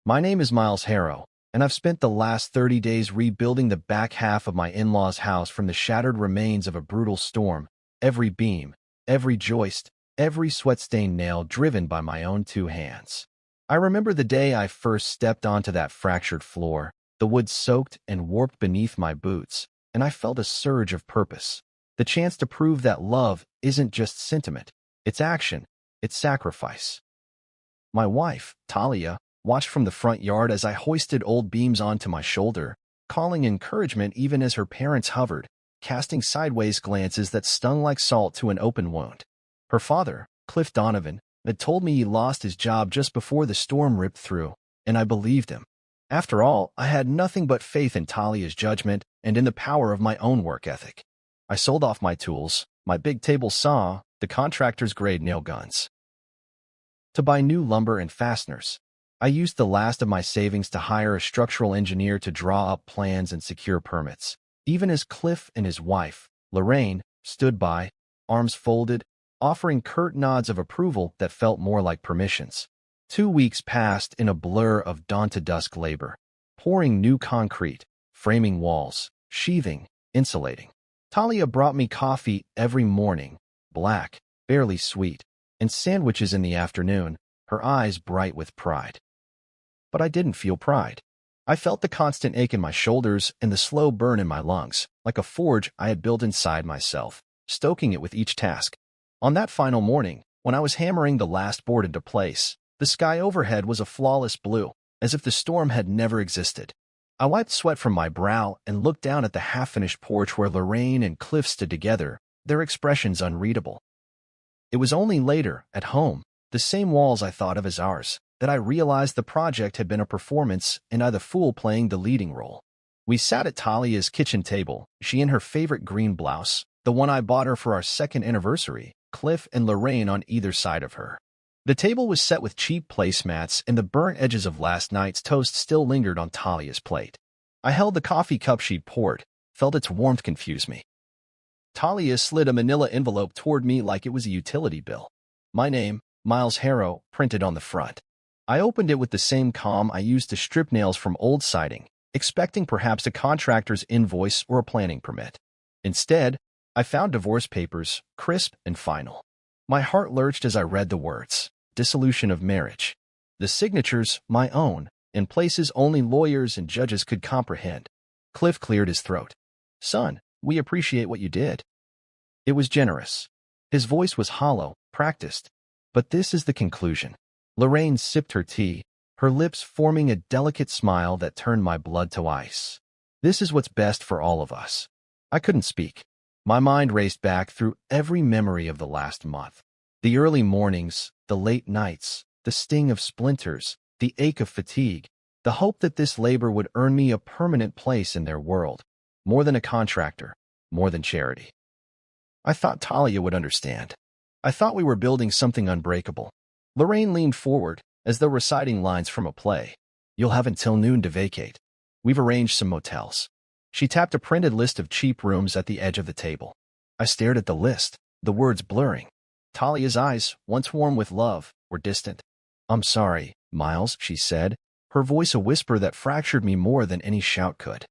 My name is Miles Harrow, and I've spent the last 30 days rebuilding the back half of my in-laws' house from the shattered remains of a brutal storm. Every beam, every joist, every sweat-stained nail driven by my own two hands. I remember the day I first stepped onto that fractured floor, the wood soaked and warped beneath my boots, and I felt a surge of purpose. The chance to prove that love isn't just sentiment, it's action, it's sacrifice. My wife, Talia, watched from the front yard as I hoisted old beams onto my shoulder, calling encouragement even as her parents hovered, casting sideways glances that stung like salt to an open wound. Her father, Cliff Donovan, had told me he lost his job just before the storm ripped through, and I believed him. After all, I had nothing but faith in Talia's judgment and in the power of my own work ethic. I sold off my tools, my big table saw, the contractor's grade nail guns, to buy new lumber and fasteners. I used the last of my savings to hire a structural engineer to draw up plans and secure permits, even as Cliff and his wife, Lorraine, stood by, arms folded, offering curt nods of approval that felt more like permissions. 2 weeks passed in a blur of dawn-to-dusk labor, pouring new concrete, framing walls, sheathing, insulating. Talia brought me coffee every morning, black, barely sweet, and sandwiches in the afternoon, her eyes bright with pride. But I didn't feel pride. I felt the constant ache in my shoulders and the slow burn in my lungs, like a forge I had built inside myself, stoking it with each task. On that final morning, when I was hammering the last board into place, the sky overhead was a flawless blue, as if the storm had never existed. I wiped sweat from my brow and looked down at the half-finished porch where Lorraine and Cliff stood together, their expressions unreadable. It was only later, at home, the same walls I thought of as ours, that I realized the project had been a performance and I the fool playing the leading role. We sat at Talia's kitchen table, she in her favorite green blouse, the one I bought her for our second anniversary, Cliff and Lorraine on either side of her. The table was set with cheap placemats and the burnt edges of last night's toast still lingered on Talia's plate. I held the coffee cup she'd poured, felt its warmth confuse me. Talia slid a manila envelope toward me like it was a utility bill. My name, Miles Harrow, printed on the front. I opened it with the same calm I used to strip nails from old siding, expecting perhaps a contractor's invoice or a planning permit. Instead, I found divorce papers, crisp and final. My heart lurched as I read the words, dissolution of marriage. The signatures, my own, in places only lawyers and judges could comprehend. Cliff cleared his throat. Son, we appreciate what you did. It was generous. His voice was hollow, practiced. But this is the conclusion. Lorraine sipped her tea, her lips forming a delicate smile that turned my blood to ice. This is what's best for all of us. I couldn't speak. My mind raced back through every memory of the last month. The early mornings, the late nights, the sting of splinters, the ache of fatigue, the hope that this labor would earn me a permanent place in their world. More than a contractor, more than charity. I thought Talia would understand. I thought we were building something unbreakable. Lorraine leaned forward, as though reciting lines from a play. You'll have until noon to vacate. We've arranged some motels. She tapped a printed list of cheap rooms at the edge of the table. I stared at the list, the words blurring. Talia's eyes, once warm with love, were distant. I'm sorry, Miles, she said, her voice a whisper that fractured me more than any shout could.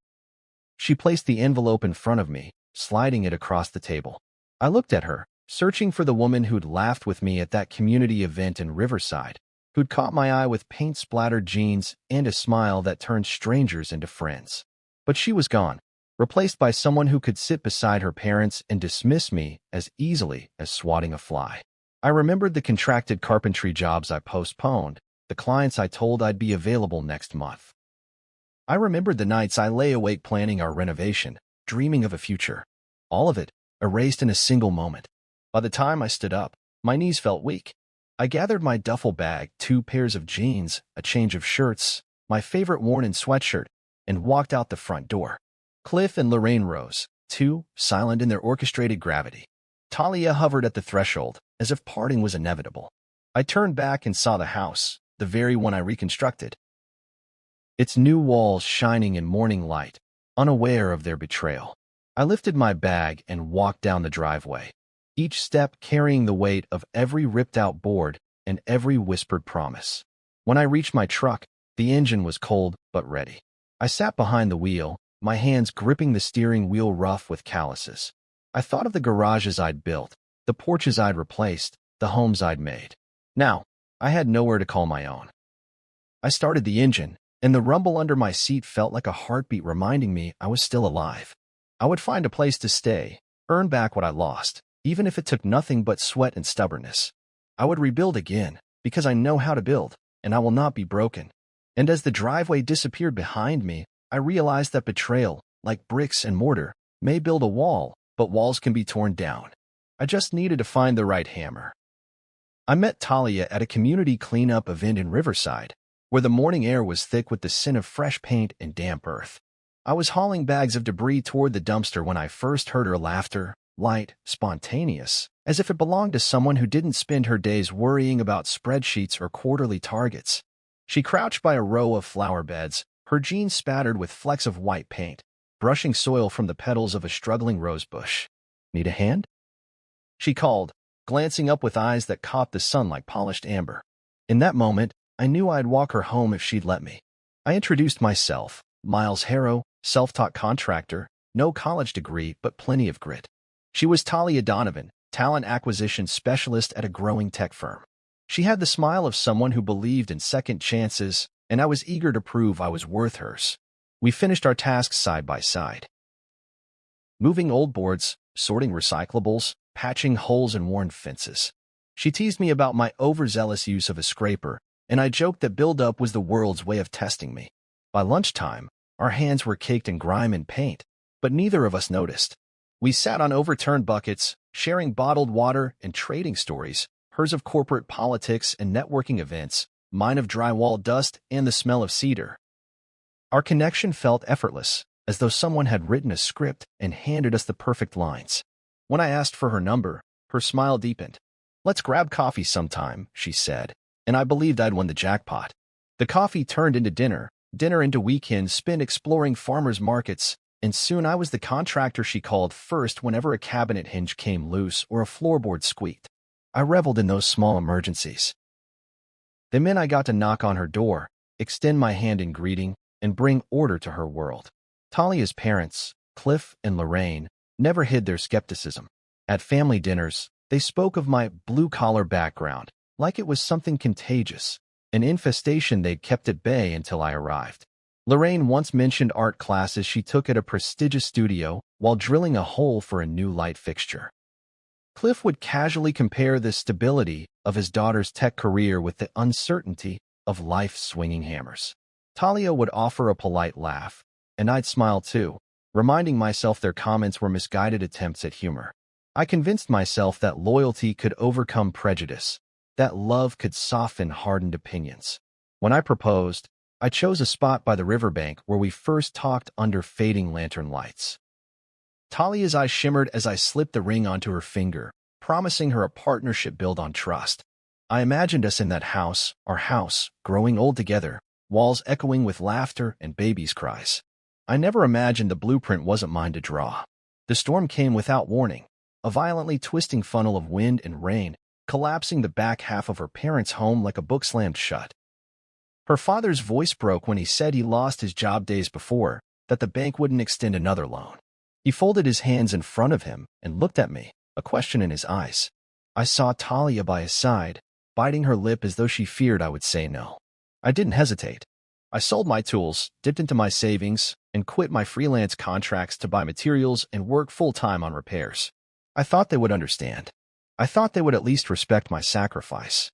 She placed the envelope in front of me, sliding it across the table. I looked at her, searching for the woman who'd laughed with me at that community event in Riverside, who'd caught my eye with paint-splattered jeans and a smile that turned strangers into friends. But she was gone, replaced by someone who could sit beside her parents and dismiss me as easily as swatting a fly. I remembered the contracted carpentry jobs I postponed, the clients I told I'd be available next month. I remembered the nights I lay awake planning our renovation, dreaming of a future. All of it, erased in a single moment. By the time I stood up, my knees felt weak. I gathered my duffel bag, 2 pairs of jeans, a change of shirts, my favorite worn-in sweatshirt, and walked out the front door. Cliff and Lorraine rose, too, silent in their orchestrated gravity. Talia hovered at the threshold, as if parting was inevitable. I turned back and saw the house, the very one I reconstructed. Its new walls shining in morning light, unaware of their betrayal. I lifted my bag and walked down the driveway, each step carrying the weight of every ripped-out board and every whispered promise. When I reached my truck, The engine was cold but ready. I sat behind the wheel, my hands gripping the steering wheel rough with calluses. I thought of the garages I'd built, the porches I'd replaced, the homes I'd made. Now, I had nowhere to call my own. I started the engine, and the rumble under my seat felt like a heartbeat reminding me I was still alive. I would find a place to stay, earn back what I lost, even if it took nothing but sweat and stubbornness. I would rebuild again, because I know how to build, and I will not be broken. And as the driveway disappeared behind me, I realized that betrayal, like bricks and mortar, may build a wall, but walls can be torn down. I just needed to find the right hammer. I met Talia at a community cleanup event in Riverside, where the morning air was thick with the scent of fresh paint and damp earth. I was hauling bags of debris toward the dumpster when I first heard her laughter, light, spontaneous, as if it belonged to someone who didn't spend her days worrying about spreadsheets or quarterly targets. She crouched by a row of flower beds, her jeans spattered with flecks of white paint, brushing soil from the petals of a struggling rosebush. "Need a hand?" she called, glancing up with eyes that caught the sun like polished amber. In that moment, I knew I'd walk her home if she'd let me. I introduced myself, Miles Harrow, self-taught contractor, no college degree, but plenty of grit. She was Talia Donovan, talent acquisition specialist at a growing tech firm. She had the smile of someone who believed in second chances, and I was eager to prove I was worth hers. We finished our tasks side by side. Moving old boards, sorting recyclables, patching holes in worn fences. She teased me about my overzealous use of a scraper, and I joked that build-up was the world's way of testing me. By lunchtime, our hands were caked in grime and paint, but neither of us noticed. We sat on overturned buckets, sharing bottled water and trading stories, hers of corporate politics and networking events, mine of drywall dust and the smell of cedar. Our connection felt effortless, as though someone had written a script and handed us the perfect lines. When I asked for her number, her smile deepened. "Let's grab coffee sometime," she said, and I believed I'd won the jackpot. The coffee turned into dinner, dinner into weekends spent exploring farmers' markets, and soon I was the contractor she called first whenever a cabinet hinge came loose or a floorboard squeaked. I reveled in those small emergencies. The minute I got to knock on her door, extend my hand in greeting, and bring order to her world. Talia's parents, Cliff and Lorraine, never hid their skepticism. At family dinners, they spoke of my blue-collar background, like it was something contagious, an infestation they'd kept at bay until I arrived. Lorraine once mentioned art classes she took at a prestigious studio while drilling a hole for a new light fixture. Cliff would casually compare the stability of his daughter's tech career with the uncertainty of life's swinging hammers. Talia would offer a polite laugh, and I'd smile too, reminding myself their comments were misguided attempts at humor. I convinced myself that loyalty could overcome prejudice, that love could soften hardened opinions. When I proposed, I chose a spot by the riverbank where we first talked under fading lantern lights. Talia's eyes shimmered as I slipped the ring onto her finger, promising her a partnership built on trust. I imagined us in that house, our house, growing old together, walls echoing with laughter and babies' cries. I never imagined the blueprint wasn't mine to draw. The storm came without warning, a violently twisting funnel of wind and rain, collapsing the back half of her parents' home like a book slammed shut. Her father's voice broke when he said he lost his job days before, that the bank wouldn't extend another loan. He folded his hands in front of him and looked at me, a question in his eyes. I saw Talia by his side, biting her lip as though she feared I would say no. I didn't hesitate. I sold my tools, dipped into my savings, and quit my freelance contracts to buy materials and work full-time on repairs. I thought they would understand. I thought they would at least respect my sacrifice.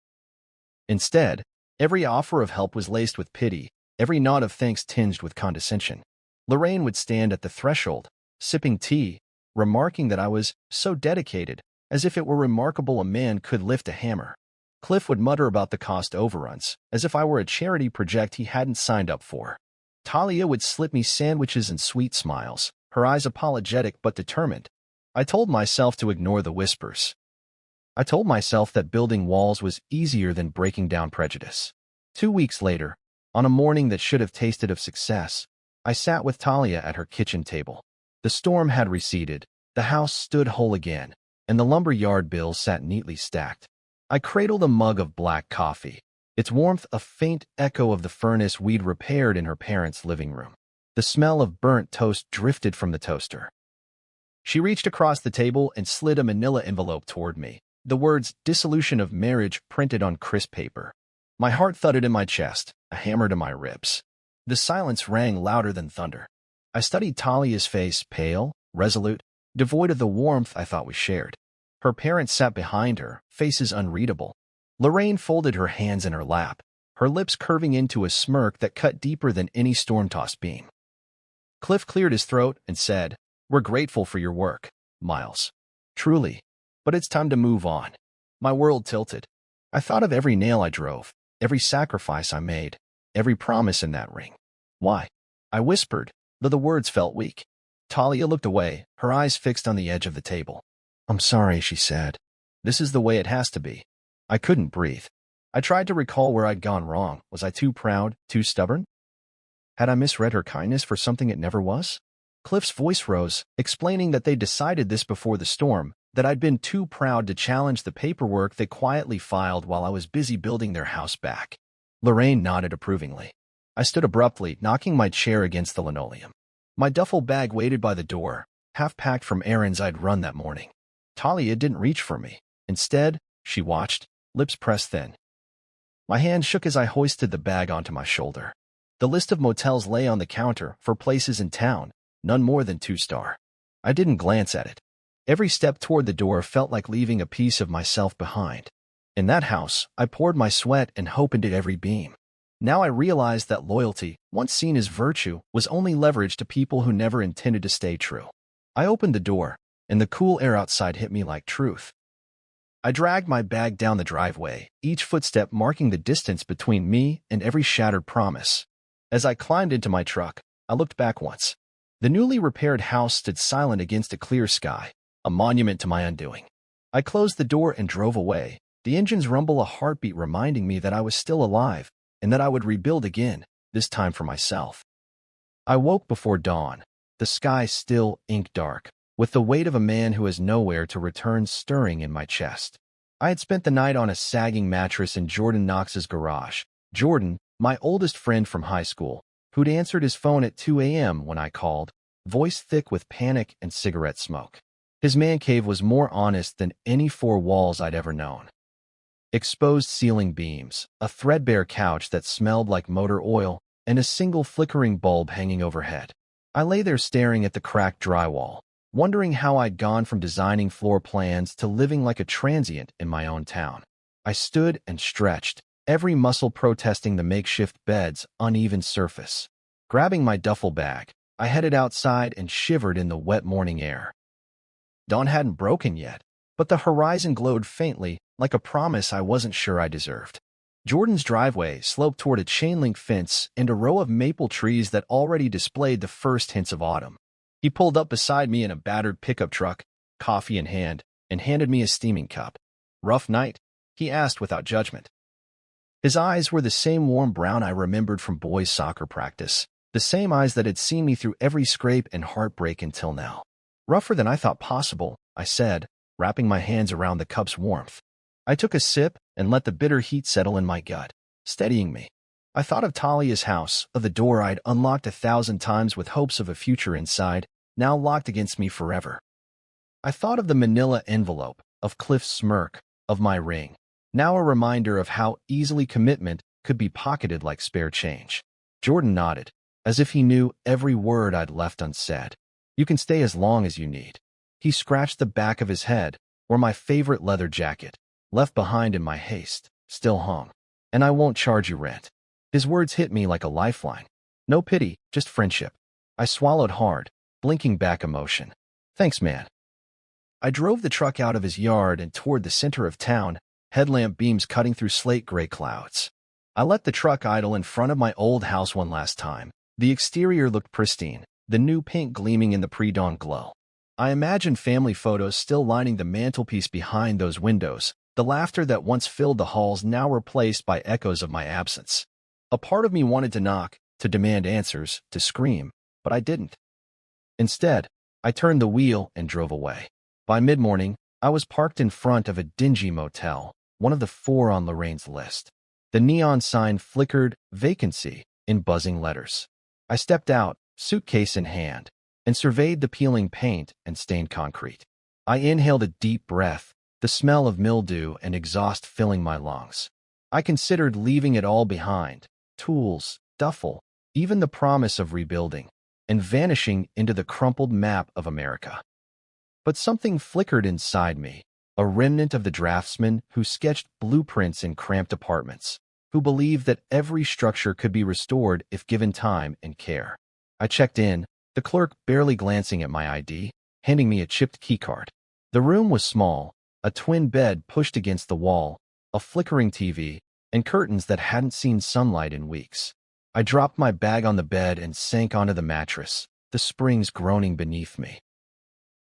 Instead, every offer of help was laced with pity, every nod of thanks tinged with condescension. Lorraine would stand at the threshold, sipping tea, remarking that I was so dedicated, as if it were remarkable a man could lift a hammer. Cliff would mutter about the cost overruns, as if I were a charity project he hadn't signed up for. Talia would slip me sandwiches and sweet smiles, her eyes apologetic but determined. I told myself to ignore the whispers. I told myself that building walls was easier than breaking down prejudice. 2 weeks later, on a morning that should have tasted of success, I sat with Talia at her kitchen table. The storm had receded, the house stood whole again, and the lumber yard bills sat neatly stacked. I cradled a mug of black coffee, its warmth a faint echo of the furnace we'd repaired in her parents' living room. The smell of burnt toast drifted from the toaster. She reached across the table and slid a manila envelope toward me, the words "dissolution of marriage" printed on crisp paper. My heart thudded in my chest, a hammer to my ribs. The silence rang louder than thunder. I studied Talia's face, pale, resolute, devoid of the warmth I thought we shared. Her parents sat behind her, faces unreadable. Lorraine folded her hands in her lap, her lips curving into a smirk that cut deeper than any storm-tossed beam. Cliff cleared his throat and said, "We're grateful for your work, Miles. Truly. But it's time to move on." My world tilted. I thought of every nail I drove, every sacrifice I made, every promise in that ring. "Why?" I whispered, though the words felt weak. Talia looked away, her eyes fixed on the edge of the table. "I'm sorry," she said. "This is the way it has to be." I couldn't breathe. I tried to recall where I'd gone wrong. Was I too proud, too stubborn? Had I misread her kindness for something it never was? Cliff's voice rose, explaining that they decided this before the storm, that I'd been too proud to challenge the paperwork they quietly filed while I was busy building their house back. Lorraine nodded approvingly. I stood abruptly, knocking my chair against the linoleum. My duffel bag waited by the door, half packed from errands I'd run that morning. Talia didn't reach for me. Instead, she watched, lips pressed thin. My hand shook as I hoisted the bag onto my shoulder. The list of motels lay on the counter for places in town, none more than 2-star. I didn't glance at it. Every step toward the door felt like leaving a piece of myself behind. In that house, I poured my sweat and hope into every beam. Now I realized that loyalty, once seen as virtue, was only leverage to people who never intended to stay true. I opened the door, and the cool air outside hit me like truth. I dragged my bag down the driveway, each footstep marking the distance between me and every shattered promise. As I climbed into my truck, I looked back once. The newly repaired house stood silent against a clear sky, a monument to my undoing. I closed the door and drove away, the engine's rumble a heartbeat reminding me that I was still alive, and that I would rebuild again, this time for myself. I woke before dawn, the sky still ink-dark, with the weight of a man who has nowhere to return stirring in my chest. I had spent the night on a sagging mattress in Jordan Knox's garage. Jordan, my oldest friend from high school, who'd answered his phone at 2 a.m. when I called, voice thick with panic and cigarette smoke. His man cave was more honest than any 4 walls I'd ever known. Exposed ceiling beams, a threadbare couch that smelled like motor oil, and a single flickering bulb hanging overhead. I lay there staring at the cracked drywall, wondering how I'd gone from designing floor plans to living like a transient in my own town. I stood and stretched, every muscle protesting the makeshift bed's uneven surface. Grabbing my duffel bag, I headed outside and shivered in the wet morning air. Dawn hadn't broken yet, but the horizon glowed faintly, like a promise I wasn't sure I deserved. Jordan's driveway sloped toward a chain-link fence and a row of maple trees that already displayed the first hints of autumn. He pulled up beside me in a battered pickup truck, coffee in hand, and handed me a steaming cup. "Rough night?" he asked without judgment. His eyes were the same warm brown I remembered from boys' soccer practice, the same eyes that had seen me through every scrape and heartbreak until now. "Rougher than I thought possible," I said, wrapping my hands around the cup's warmth. I took a sip and let the bitter heat settle in my gut, steadying me. I thought of Talia's house, of the door I'd unlocked 1,000 times with hopes of a future inside, now locked against me forever. I thought of the manila envelope, of Cliff's smirk, of my ring, now a reminder of how easily commitment could be pocketed like spare change. Jordan nodded, as if he knew every word I'd left unsaid. "You can stay as long as you need." He scratched the back of his head, where my favorite leather jacket, left behind in my haste, still hung. "And I won't charge you rent." His words hit me like a lifeline. No pity, just friendship. I swallowed hard, blinking back emotion. "Thanks, man." I drove the truck out of his yard and toward the center of town, headlamp beams cutting through slate-gray clouds. I let the truck idle in front of my old house one last time. The exterior looked pristine, the new paint gleaming in the pre-dawn glow. I imagined family photos still lining the mantelpiece behind those windows, the laughter that once filled the halls now replaced by echoes of my absence. A part of me wanted to knock, to demand answers, to scream, but I didn't. Instead, I turned the wheel and drove away. By mid-morning, I was parked in front of a dingy motel, one of the 4 on Lorraine's list. The neon sign flickered vacancy in buzzing letters. I stepped out, suitcase in hand, and surveyed the peeling paint and stained concrete. I inhaled a deep breath, the smell of mildew and exhaust filling my lungs. I considered leaving it all behind, tools, duffel, even the promise of rebuilding, and vanishing into the crumpled map of America. But something flickered inside me, a remnant of the draftsman who sketched blueprints in cramped apartments, who believed that every structure could be restored if given time and care. I checked in, the clerk barely glancing at my ID, handing me a chipped keycard. The room was small, a twin bed pushed against the wall, a flickering TV, and curtains that hadn't seen sunlight in weeks. I dropped my bag on the bed and sank onto the mattress, the springs groaning beneath me.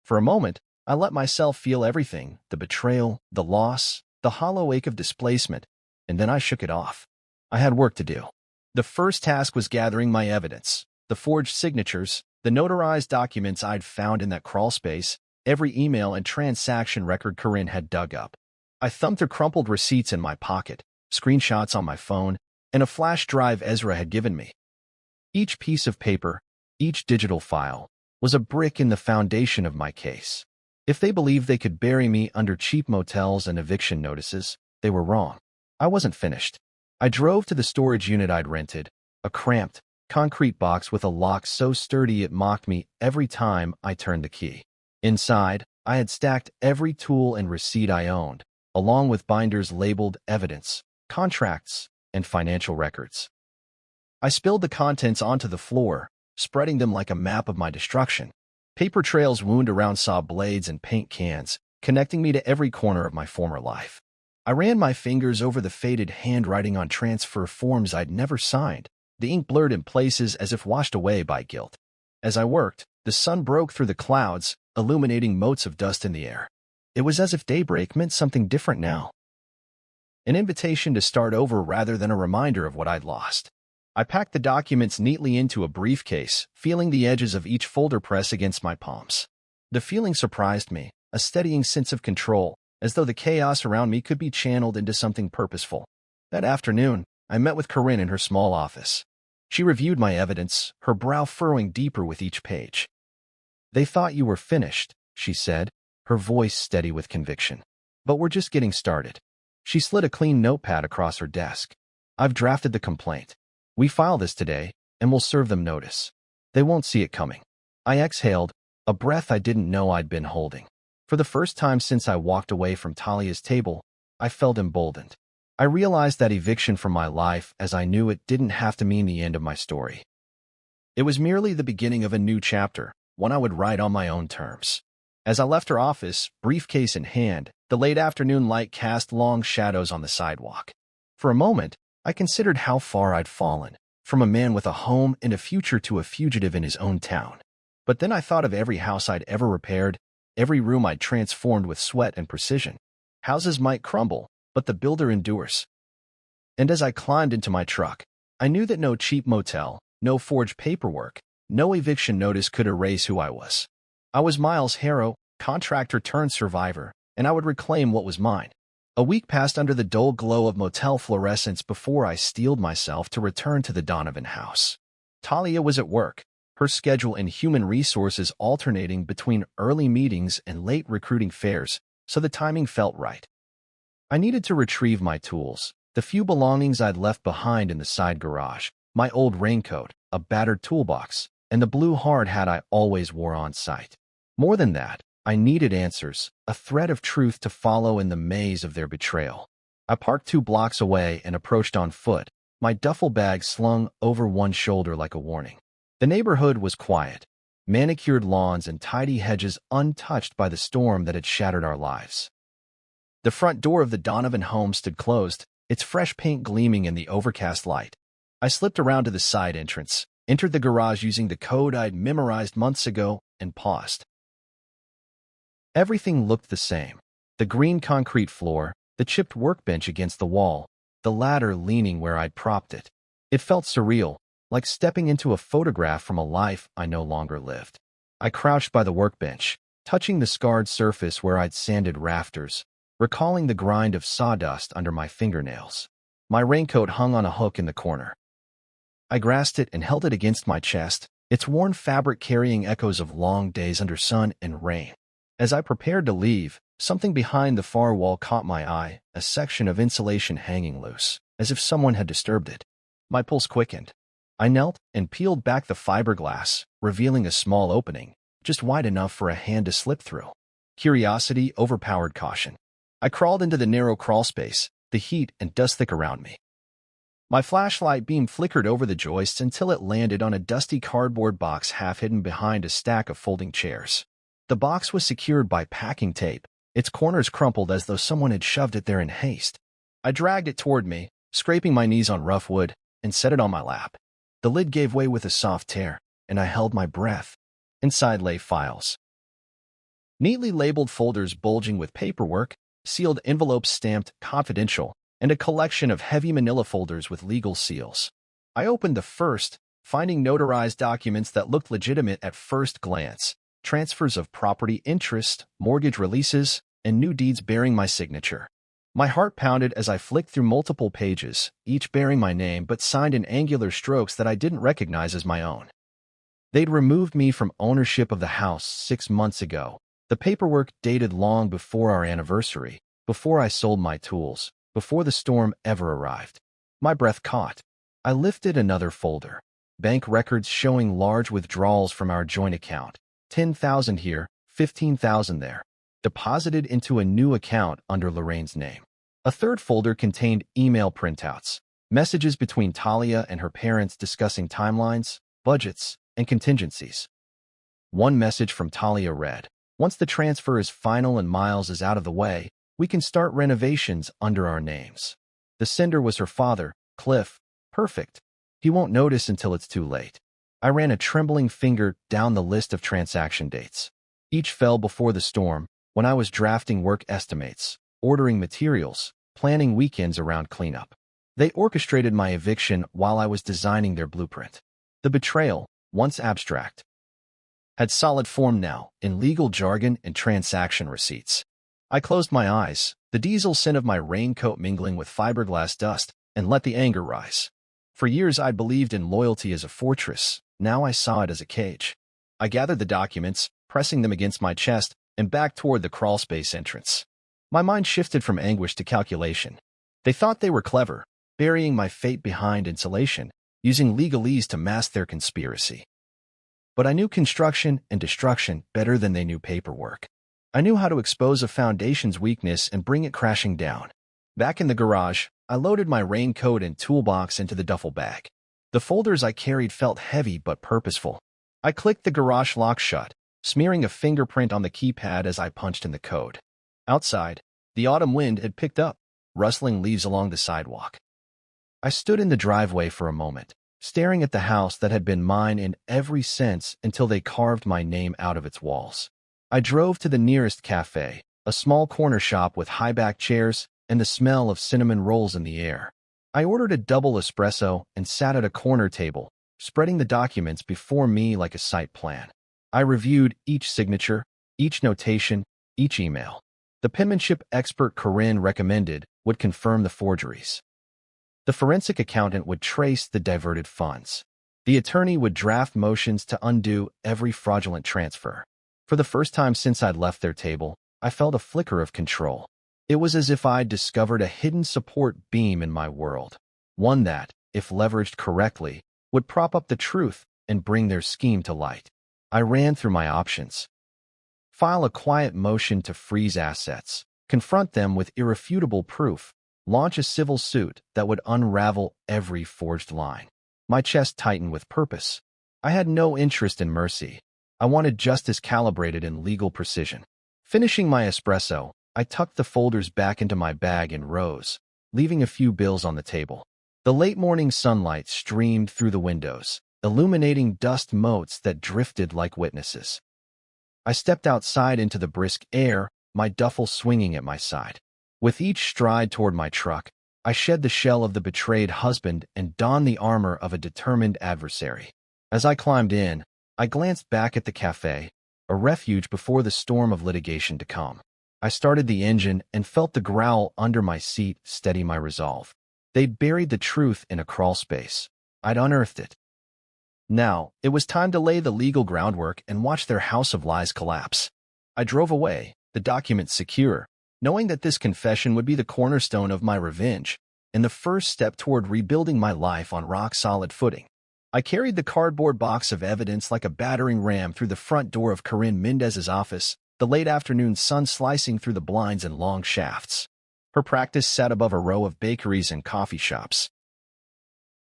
For a moment, I let myself feel everything, the betrayal, the loss, the hollow ache of displacement, and then I shook it off. I had work to do. The first task was gathering my evidence, the forged signatures, the notarized documents I'd found in that crawl space, every email and transaction record Corinne had dug up. I thumbed through crumpled receipts in my pocket, screenshots on my phone, and a flash drive Ezra had given me. Each piece of paper, each digital file, was a brick in the foundation of my case. If they believed they could bury me under cheap motels and eviction notices, they were wrong. I wasn't finished. I drove to the storage unit I'd rented, a cramped, concrete box with a lock so sturdy it mocked me every time I turned the key. Inside, I had stacked every tool and receipt I owned, along with binders labeled evidence, contracts, and financial records. I spilled the contents onto the floor, spreading them like a map of my destruction. Paper trails wound around saw blades and paint cans, connecting me to every corner of my former life. I ran my fingers over the faded handwriting on transfer forms I'd never signed, the ink blurred in places as if washed away by guilt. As I worked, the sun broke through the clouds, illuminating motes of dust in the air. It was as if daybreak meant something different now. An invitation to start over rather than a reminder of what I'd lost. I packed the documents neatly into a briefcase, feeling the edges of each folder press against my palms. The feeling surprised me, a steadying sense of control, as though the chaos around me could be channeled into something purposeful. That afternoon, I met with Corinne in her small office. She reviewed my evidence, her brow furrowing deeper with each page. "They thought you were finished," she said, her voice steady with conviction. "But we're just getting started." She slid a clean notepad across her desk. "I've drafted the complaint. We file this today, and we'll serve them notice. They won't see it coming." I exhaled, a breath I didn't know I'd been holding. For the first time since I walked away from Talia's table, I felt emboldened. I realized that eviction from my life as I knew it didn't have to mean the end of my story. It was merely the beginning of a new chapter, one I would write on my own terms. As I left her office, briefcase in hand, the late afternoon light cast long shadows on the sidewalk. For a moment, I considered how far I'd fallen, from a man with a home and a future to a fugitive in his own town. But then I thought of every house I'd ever repaired, every room I'd transformed with sweat and precision. Houses might crumble, but the builder endures. And as I climbed into my truck, I knew that no cheap motel, no forged paperwork, no eviction notice could erase who I was. I was Miles Harrow, contractor turned survivor, and I would reclaim what was mine. A week passed under the dull glow of motel fluorescence before I steeled myself to return to the Donovan house. Talia was at work, her schedule in human resources alternating between early meetings and late recruiting fairs, so the timing felt right. I needed to retrieve my tools, the few belongings I'd left behind in the side garage, my old raincoat, a battered toolbox, and the blue hard hat I always wore on site. More than that, I needed answers, a thread of truth to follow in the maze of their betrayal. I parked 2 blocks away and approached on foot, my duffel bag slung over one shoulder like a warning. The neighborhood was quiet, manicured lawns and tidy hedges untouched by the storm that had shattered our lives. The front door of the Donovan home stood closed, its fresh paint gleaming in the overcast light. I slipped around to the side entrance, entered the garage using the code I'd memorized months ago, and paused. Everything looked the same. The green concrete floor, the chipped workbench against the wall, the ladder leaning where I'd propped it. It felt surreal, like stepping into a photograph from a life I no longer lived. I crouched by the workbench, touching the scarred surface where I'd sanded rafters, recalling the grind of sawdust under my fingernails. My raincoat hung on a hook in the corner. I grasped it and held it against my chest, its worn fabric carrying echoes of long days under sun and rain. As I prepared to leave, something behind the far wall caught my eye, a section of insulation hanging loose, as if someone had disturbed it. My pulse quickened. I knelt and peeled back the fiberglass, revealing a small opening, just wide enough for a hand to slip through. Curiosity overpowered caution. I crawled into the narrow crawl space, the heat and dust thick around me. My flashlight beam flickered over the joists until it landed on a dusty cardboard box half hidden behind a stack of folding chairs. The box was secured by packing tape, its corners crumpled as though someone had shoved it there in haste. I dragged it toward me, scraping my knees on rough wood, and set it on my lap. The lid gave way with a soft tear, and I held my breath. Inside lay files. Neatly labeled folders bulging with paperwork, sealed envelopes stamped "Confidential," and a collection of heavy manila folders with legal seals. I opened the first, finding notarized documents that looked legitimate at first glance, transfers of property interest, mortgage releases, and new deeds bearing my signature. My heart pounded as I flicked through multiple pages, each bearing my name but signed in angular strokes that I didn't recognize as my own. They'd removed me from ownership of the house 6 months ago. The paperwork dated long before our anniversary, before I sold my tools, before the storm ever arrived. My breath caught. I lifted another folder. Bank records showing large withdrawals from our joint account. 10,000 here, 15,000 there. Deposited into a new account under Lorraine's name. A third folder contained email printouts, messages between Talia and her parents discussing timelines, budgets, and contingencies. One message from Talia read, "Once the transfer is final and Miles is out of the way, we can start renovations under our names." The sender was her father, Cliff. Perfect. He won't notice until it's too late. I ran a trembling finger down the list of transaction dates. Each fell before the storm, when I was drafting work estimates, ordering materials, planning weekends around cleanup. They orchestrated my eviction while I was designing their blueprint. The betrayal, once abstract, had solid form now, in legal jargon and transaction receipts. I closed my eyes, the diesel scent of my raincoat mingling with fiberglass dust, and let the anger rise. For years I'd believed in loyalty as a fortress. Now I saw it as a cage. I gathered the documents, pressing them against my chest, and backed toward the crawlspace entrance. My mind shifted from anguish to calculation. They thought they were clever, burying my fate behind insulation, using legalese to mask their conspiracy. But I knew construction and destruction better than they knew paperwork. I knew how to expose a foundation's weakness and bring it crashing down. Back in the garage, I loaded my raincoat and toolbox into the duffel bag. The folders I carried felt heavy but purposeful. I clicked the garage lock shut, smearing a fingerprint on the keypad as I punched in the code. Outside, the autumn wind had picked up, rustling leaves along the sidewalk. I stood in the driveway for a moment, staring at the house that had been mine in every sense until they carved my name out of its walls. I drove to the nearest cafe, a small corner shop with high-back chairs and the smell of cinnamon rolls in the air. I ordered a double espresso and sat at a corner table, spreading the documents before me like a site plan. I reviewed each signature, each notation, each email. The penmanship expert Corinne recommended would confirm the forgeries. The forensic accountant would trace the diverted funds. The attorney would draft motions to undo every fraudulent transfer. For the first time since I'd left their table, I felt a flicker of control. It was as if I'd discovered a hidden support beam in my world, one that, if leveraged correctly, would prop up the truth and bring their scheme to light. I ran through my options. File a quiet motion to freeze assets, confront them with irrefutable proof, launch a civil suit that would unravel every forged line. My chest tightened with purpose. I had no interest in mercy. I wanted justice calibrated in legal precision. Finishing my espresso, I tucked the folders back into my bag and rose, leaving a few bills on the table. The late morning sunlight streamed through the windows, illuminating dust motes that drifted like witnesses. I stepped outside into the brisk air, my duffel swinging at my side. With each stride toward my truck, I shed the shell of the betrayed husband and donned the armor of a determined adversary. As I climbed in, I glanced back at the cafe, a refuge before the storm of litigation to come. I started the engine and felt the growl under my seat steady my resolve. They'd buried the truth in a crawl space. I'd unearthed it. Now, it was time to lay the legal groundwork and watch their house of lies collapse. I drove away, the documents secure, knowing that this confession would be the cornerstone of my revenge and the first step toward rebuilding my life on rock-solid footing. I carried the cardboard box of evidence like a battering ram through the front door of Corinne Mendez's office, the late afternoon sun slicing through the blinds in long shafts. Her practice sat above a row of bakeries and coffee shops.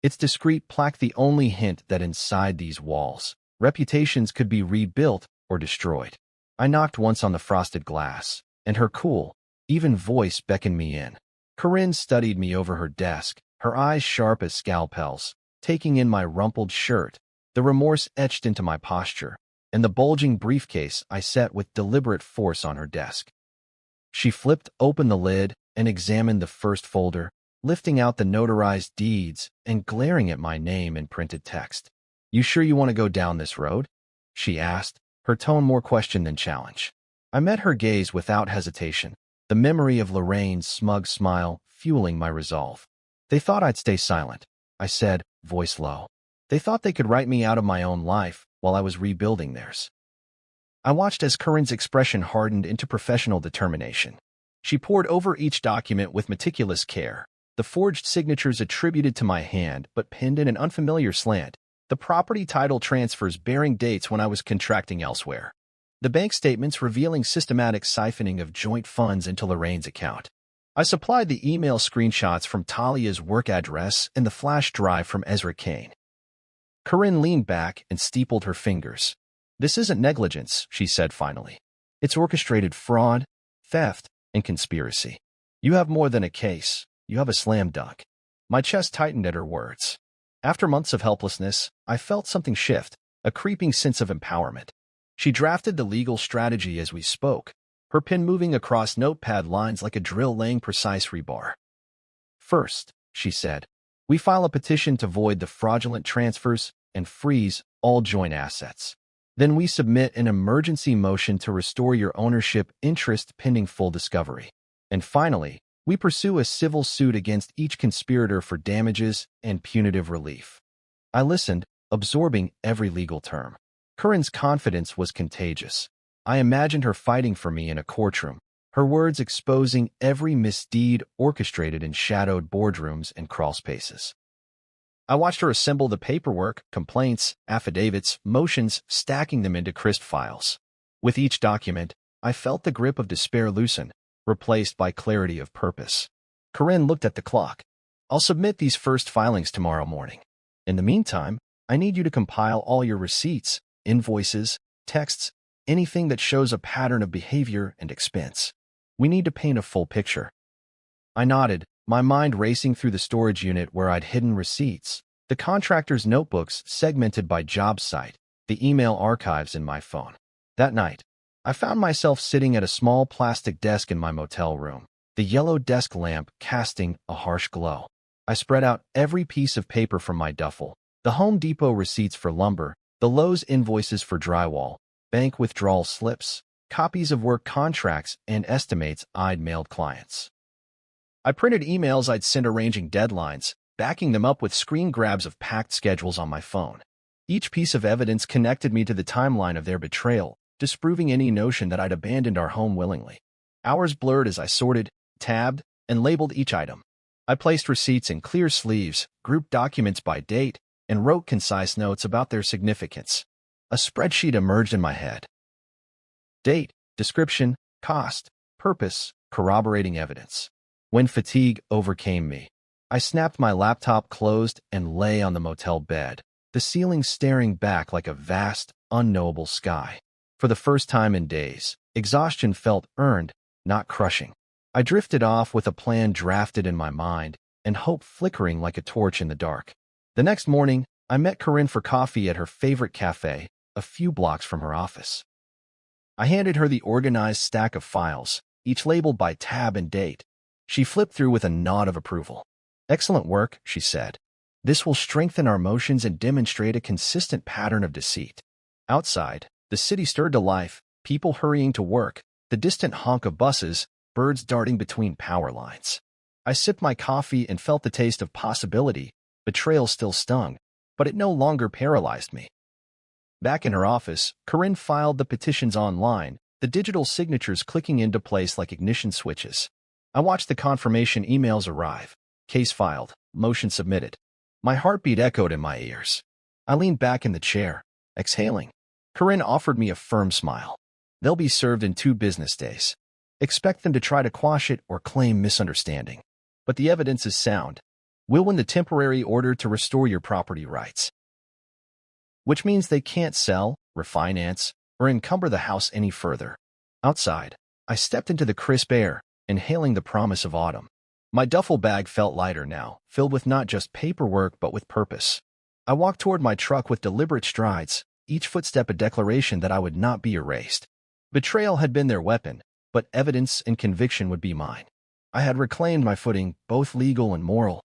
Its discreet plaque the only hint that inside these walls, reputations could be rebuilt or destroyed. I knocked once on the frosted glass, and her cool, even voice beckoned me in. Corinne studied me over her desk, her eyes sharp as scalpels, taking in my rumpled shirt, the remorse etched into my posture, and the bulging briefcase I set with deliberate force on her desk. She flipped open the lid and examined the first folder, lifting out the notarized deeds and glaring at my name in printed text. "You sure you want to go down this road?" she asked, her tone more question than challenge. I met her gaze without hesitation, the memory of Lorraine's smug smile fueling my resolve. "They thought I'd stay silent," I said, voice low. "They thought they could write me out of my own life while I was rebuilding theirs." I watched as Corinne's expression hardened into professional determination. She pored over each document with meticulous care, the forged signatures attributed to my hand but pinned in an unfamiliar slant, the property title transfers bearing dates when I was contracting elsewhere, the bank statements revealing systematic siphoning of joint funds into Lorraine's account. I supplied the email screenshots from Talia's work address and the flash drive from Ezra Kane. Corinne leaned back and steepled her fingers. "This isn't negligence," she said finally. "It's orchestrated fraud, theft, and conspiracy. You have more than a case. You have a slam dunk." My chest tightened at her words. After months of helplessness, I felt something shift, a creeping sense of empowerment. She drafted the legal strategy as we spoke, her pen moving across notepad lines like a drill laying precise rebar. "First," she said, "we file a petition to void the fraudulent transfers and freeze all joint assets. Then we submit an emergency motion to restore your ownership interest pending full discovery. And finally, we pursue a civil suit against each conspirator for damages and punitive relief." I listened, absorbing every legal term. Corinne's confidence was contagious. I imagined her fighting for me in a courtroom, her words exposing every misdeed orchestrated in shadowed boardrooms and crawl spaces. I watched her assemble the paperwork, complaints, affidavits, motions, stacking them into crisp files. With each document, I felt the grip of despair loosen, replaced by clarity of purpose. Corinne looked at the clock. "I'll submit these first filings tomorrow morning. In the meantime, I need you to compile all your receipts, invoices, texts, anything that shows a pattern of behavior and expense. We need to paint a full picture." I nodded, my mind racing through the storage unit where I'd hidden receipts, the contractor's notebooks segmented by job site, the email archives in my phone. That night, I found myself sitting at a small plastic desk in my motel room, the yellow desk lamp casting a harsh glow. I spread out every piece of paper from my duffel, the Home Depot receipts for lumber, the Lowe's invoices for drywall, bank withdrawal slips, copies of work contracts, and estimates I'd mailed clients. I printed emails I'd sent arranging deadlines, backing them up with screen grabs of packed schedules on my phone. Each piece of evidence connected me to the timeline of their betrayal, disproving any notion that I'd abandoned our home willingly. Hours blurred as I sorted, tabbed, and labeled each item. I placed receipts in clear sleeves, grouped documents by date, and wrote concise notes about their significance. A spreadsheet emerged in my head. Date, description, cost, purpose, corroborating evidence. When fatigue overcame me, I snapped my laptop closed and lay on the motel bed, the ceiling staring back like a vast, unknowable sky. For the first time in days, exhaustion felt earned, not crushing. I drifted off with a plan drafted in my mind and hope flickering like a torch in the dark. The next morning, I met Corinne for coffee at her favorite cafe, a few blocks from her office. I handed her the organized stack of files, each labeled by tab and date. She flipped through with a nod of approval. "Excellent work," she said. "This will strengthen our motions and demonstrate a consistent pattern of deceit." Outside, the city stirred to life, people hurrying to work, the distant honk of buses, birds darting between power lines. I sipped my coffee and felt the taste of possibility. Betrayal still stung, but it no longer paralyzed me. Back in her office, Corinne filed the petitions online, the digital signatures clicking into place like ignition switches. I watched the confirmation emails arrive. Case filed. Motion submitted. My heartbeat echoed in my ears. I leaned back in the chair, exhaling. Corinne offered me a firm smile. They'll be served in 2 business days. Expect them to try to quash it or claim misunderstanding. But the evidence is sound. We'll win the temporary order to restore your property rights. Which means they can't sell, refinance, or encumber the house any further. Outside, I stepped into the crisp air, inhaling the promise of autumn. My duffel bag felt lighter now, filled with not just paperwork but with purpose. I walked toward my truck with deliberate strides, each footstep a declaration that I would not be erased. Betrayal had been their weapon, but evidence and conviction would be mine. I had reclaimed my footing, both legal and moral.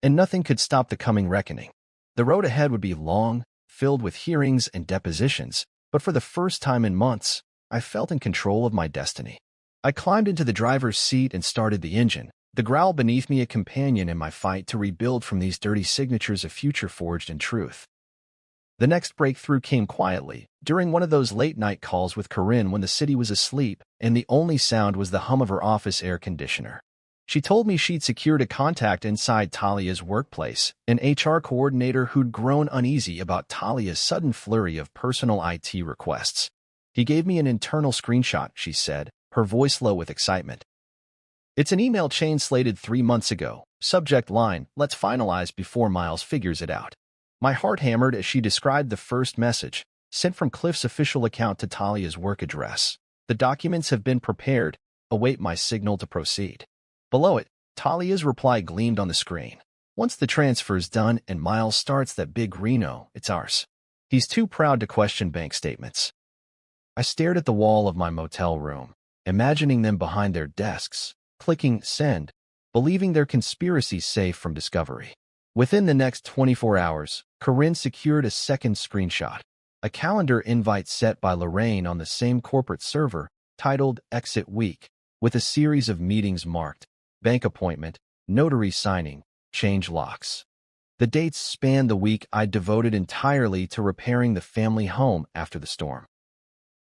And nothing could stop the coming reckoning. The road ahead would be long, filled with hearings and depositions, but for the first time in months, I felt in control of my destiny. I climbed into the driver's seat and started the engine, the growl beneath me a companion in my fight to rebuild from these dirty signatures a future forged in truth. The next breakthrough came quietly, during one of those late-night calls with Corinne when the city was asleep, and the only sound was the hum of her office air conditioner. She told me she'd secured a contact inside Talia's workplace, an HR coordinator who'd grown uneasy about Talia's sudden flurry of personal IT requests. He gave me an internal screenshot, she said, her voice low with excitement. It's an email chain slated 3 months ago. Subject line, let's finalize before Miles figures it out. My heart hammered as she described the first message, sent from Cliff's official account to Talia's work address. The documents have been prepared. Await my signal to proceed. Below it, Talia's reply gleamed on the screen. Once the transfer's done and Miles starts that big reno, it's ours. He's too proud to question bank statements. I stared at the wall of my motel room, imagining them behind their desks, clicking send, believing their conspiracy safe from discovery. Within the next 24 hours, Corinne secured a second screenshot, a calendar invite set by Lorraine on the same corporate server, titled Exit Week, with a series of meetings marked, bank appointment, notary signing, change locks. The dates spanned the week I'd devoted entirely to repairing the family home after the storm.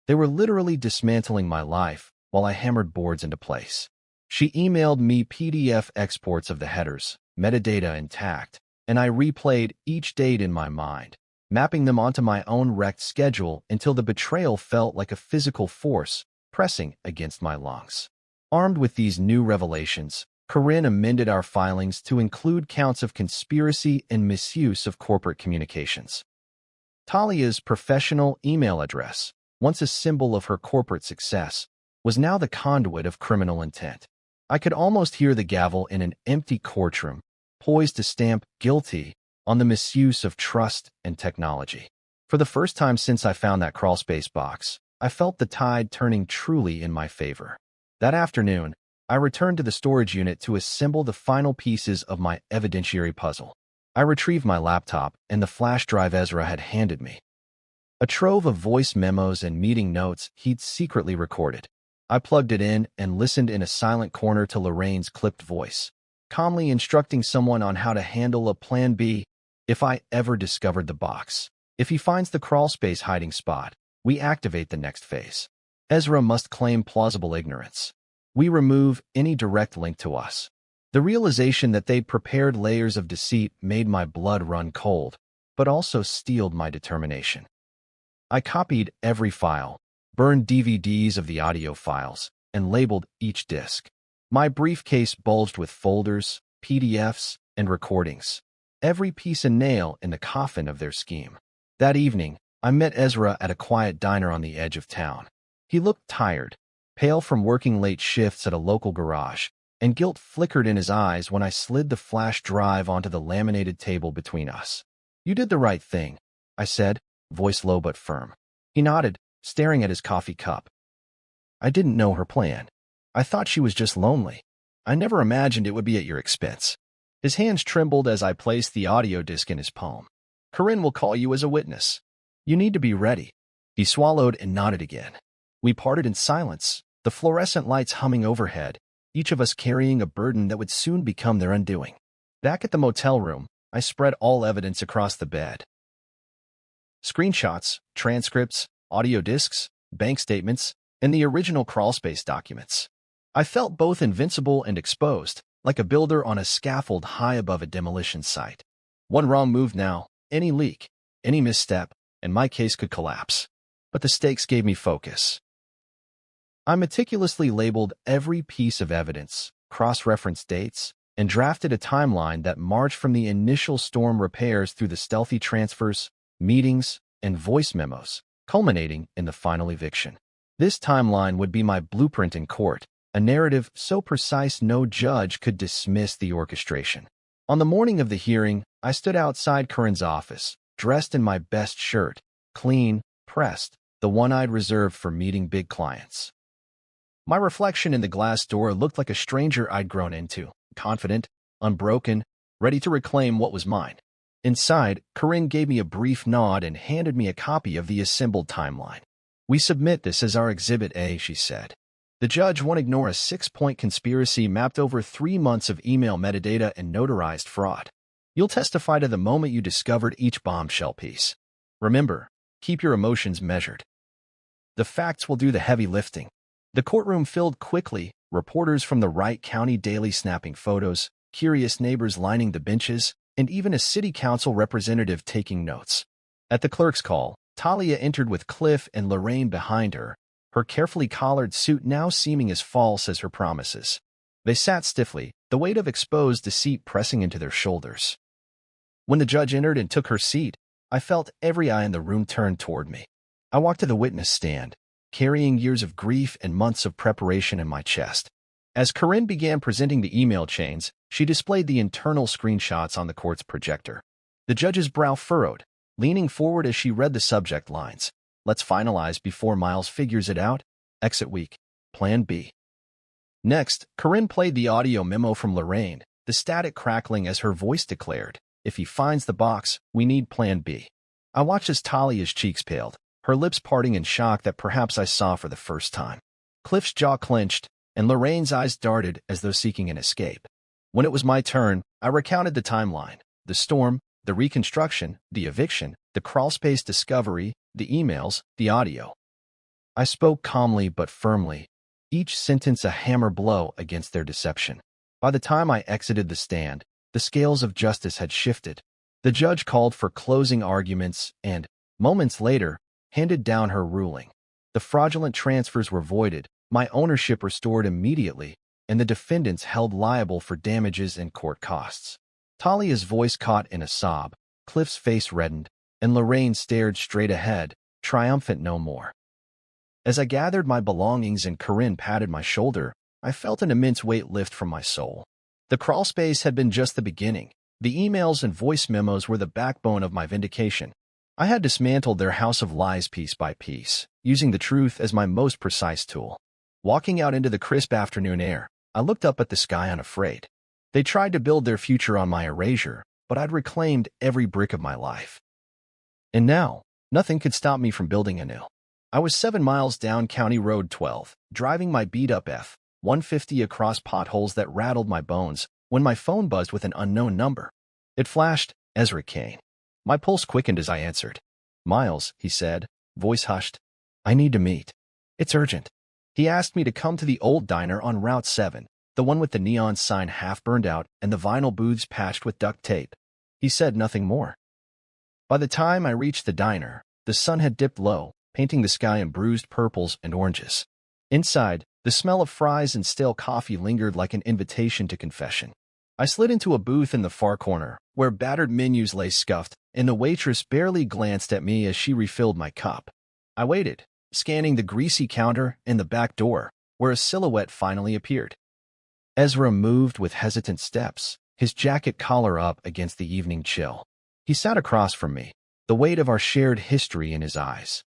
They were literally dismantling my life while I hammered boards into place. She emailed me PDF exports of the headers, metadata intact, and I replayed each date in my mind, mapping them onto my own wrecked schedule until the betrayal felt like a physical force pressing against my lungs. Armed with these new revelations, Corinne amended our filings to include counts of conspiracy and misuse of corporate communications. Talia's professional email address, once a symbol of her corporate success, was now the conduit of criminal intent. I could almost hear the gavel in an empty courtroom, poised to stamp guilty on the misuse of trust and technology. For the first time since I found that crawlspace box, I felt the tide turning truly in my favor. That afternoon, I returned to the storage unit to assemble the final pieces of my evidentiary puzzle. I retrieved my laptop and the flash drive Ezra had handed me. A trove of voice memos and meeting notes he'd secretly recorded. I plugged it in and listened in a silent corner to Lorraine's clipped voice, calmly instructing someone on how to handle a plan B if I ever discovered the box. If he finds the crawlspace hiding spot, we activate the next phase. Ezra must claim plausible ignorance. We remove any direct link to us. The realization that they'd prepared layers of deceit made my blood run cold, but also steeled my determination. I copied every file, burned DVDs of the audio files, and labeled each disc. My briefcase bulged with folders, PDFs, and recordings, every piece a nail in the coffin of their scheme. That evening, I met Ezra at a quiet diner on the edge of town. He looked tired, pale from working late shifts at a local garage, and guilt flickered in his eyes when I slid the flash drive onto the laminated table between us. "You did the right thing," I said, voice low but firm. He nodded, staring at his coffee cup. "I didn't know her plan. I thought she was just lonely. I never imagined it would be at your expense." His hands trembled as I placed the audio disc in his palm. "Corinne will call you as a witness. You need to be ready." He swallowed and nodded again. We parted in silence, the fluorescent lights humming overhead, each of us carrying a burden that would soon become their undoing. Back at the motel room, I spread all evidence across the bed. Screenshots, transcripts, audio discs, bank statements, and the original crawlspace documents. I felt both invincible and exposed, like a builder on a scaffold high above a demolition site. One wrong move now, any leak, any misstep, and my case could collapse. But the stakes gave me focus. I meticulously labeled every piece of evidence, cross-referenced dates, and drafted a timeline that marched from the initial storm repairs through the stealthy transfers, meetings, and voice memos, culminating in the final eviction. This timeline would be my blueprint in court, a narrative so precise no judge could dismiss the orchestration. On the morning of the hearing, I stood outside Corinne's office, dressed in my best shirt, clean, pressed, the one I'd reserved for meeting big clients. My reflection in the glass door looked like a stranger I'd grown into, confident, unbroken, ready to reclaim what was mine. Inside, Corinne gave me a brief nod and handed me a copy of the assembled timeline. "We submit this as our Exhibit A," she said. "The judge won't ignore a 6-point conspiracy mapped over 3 months of email metadata and notarized fraud. You'll testify to the moment you discovered each bombshell piece. Remember, keep your emotions measured. The facts will do the heavy lifting." The courtroom filled quickly, reporters from the Wright County Daily snapping photos, curious neighbors lining the benches, and even a city council representative taking notes. At the clerk's call, Talia entered with Cliff and Lorraine behind her, her carefully collared suit now seeming as false as her promises. They sat stiffly, the weight of exposed deceit pressing into their shoulders. When the judge entered and took her seat, I felt every eye in the room turned toward me. I walked to the witness stand, carrying years of grief and months of preparation in my chest. As Corinne began presenting the email chains, she displayed the internal screenshots on the court's projector. The judge's brow furrowed, leaning forward as she read the subject lines. "Let's finalize before Miles figures it out. Exit week. Plan B." Next, Corinne played the audio memo from Lorraine, the static crackling as her voice declared, "If he finds the box, we need Plan B." I watched as Talia's cheeks paled, her lips parting in shock that perhaps I saw for the first time. Cliff's jaw clenched, and Lorraine's eyes darted as though seeking an escape. When it was my turn, I recounted the timeline: the storm, the reconstruction, the eviction, the crawlspace discovery, the emails, the audio. I spoke calmly but firmly, each sentence a hammer blow against their deception. By the time I exited the stand, the scales of justice had shifted. The judge called for closing arguments and, moments later, handed down her ruling. The fraudulent transfers were voided, my ownership restored immediately, and the defendants held liable for damages and court costs. Talia's voice caught in a sob, Cliff's face reddened, and Lorraine stared straight ahead, triumphant no more. As I gathered my belongings and Corinne patted my shoulder, I felt an immense weight lift from my soul. The crawlspace had been just the beginning. The emails and voice memos were the backbone of my vindication. I had dismantled their house of lies piece by piece, using the truth as my most precise tool. Walking out into the crisp afternoon air, I looked up at the sky unafraid. They tried to build their future on my erasure, but I'd reclaimed every brick of my life. And now, nothing could stop me from building anew. I was 7 miles down County Road 12, driving my beat-up F-150 across potholes that rattled my bones, when my phone buzzed with an unknown number. It flashed, Ezra Kane. My pulse quickened as I answered. "Miles," he said, voice hushed. "I need to meet. It's urgent." He asked me to come to the old diner on Route 7, the one with the neon sign half burned out and the vinyl booths patched with duct tape. He said nothing more. By the time I reached the diner, the sun had dipped low, painting the sky in bruised purples and oranges. Inside, the smell of fries and stale coffee lingered like an invitation to confession. I slid into a booth in the far corner, where battered menus lay scuffed, and the waitress barely glanced at me as she refilled my cup. I waited, scanning the greasy counter and the back door, where a silhouette finally appeared. Ezra moved with hesitant steps, his jacket collar up against the evening chill. He sat across from me, the weight of our shared history in his eyes.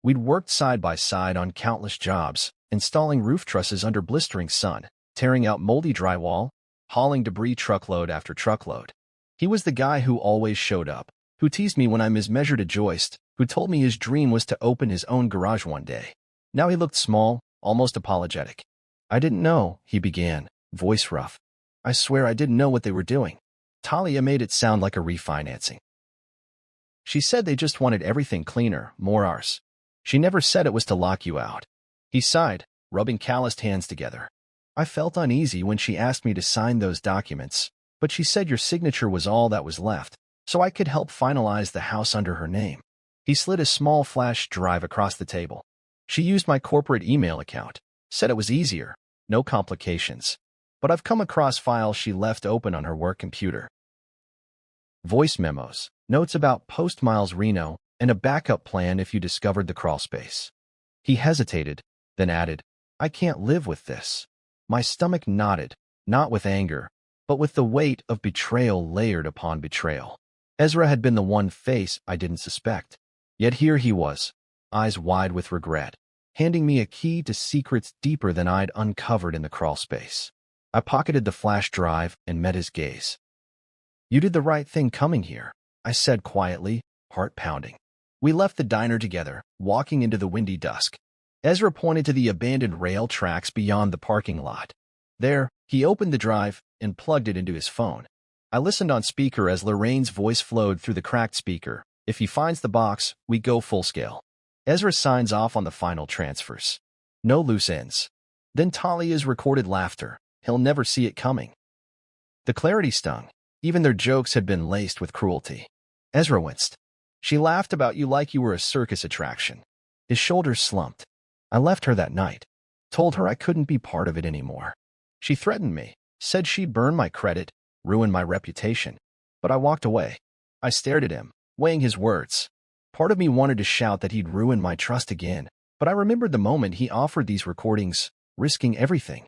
We'd worked side by side on countless jobs, installing roof trusses under blistering sun, tearing out moldy drywall, hauling debris truckload after truckload. He was the guy who always showed up, who teased me when I mismeasured a joist, who told me his dream was to open his own garage one day. Now he looked small, almost apologetic. I didn't know, he began, voice rough. I swear I didn't know what they were doing. Talia made it sound like a refinancing. She said they just wanted everything cleaner, more ours. She never said it was to lock you out. He sighed, rubbing calloused hands together. I felt uneasy when she asked me to sign those documents, but she said your signature was all that was left, so I could help finalize the house under her name. He slid a small flash drive across the table. She used my corporate email account, said it was easier, no complications. But I've come across files she left open on her work computer. Voice memos, notes about post-miles reno, and a backup plan if you discovered the crawlspace. He hesitated, then added, I can't live with this. My stomach knotted, not with anger, but with the weight of betrayal layered upon betrayal. Ezra had been the one face I didn't suspect. Yet here he was, eyes wide with regret, handing me a key to secrets deeper than I'd uncovered in the crawlspace. I pocketed the flash drive and met his gaze. You did the right thing coming here, I said quietly, heart pounding. We left the diner together, walking into the windy dusk. Ezra pointed to the abandoned rail tracks beyond the parking lot. There, he opened the drive and plugged it into his phone. I listened on speaker as Lorraine's voice flowed through the cracked speaker. If he finds the box, we go full scale. Ezra signs off on the final transfers. No loose ends. Then Talia's recorded laughter. He'll never see it coming. The clarity stung. Even their jokes had been laced with cruelty. Ezra winced. She laughed about you like you were a circus attraction. His shoulders slumped. I left her that night. Told her I couldn't be part of it anymore. She threatened me, said she'd burn my credit, ruin my reputation. But I walked away. I stared at him, weighing his words. Part of me wanted to shout that he'd ruined my trust again, but I remembered the moment he offered these recordings, risking everything.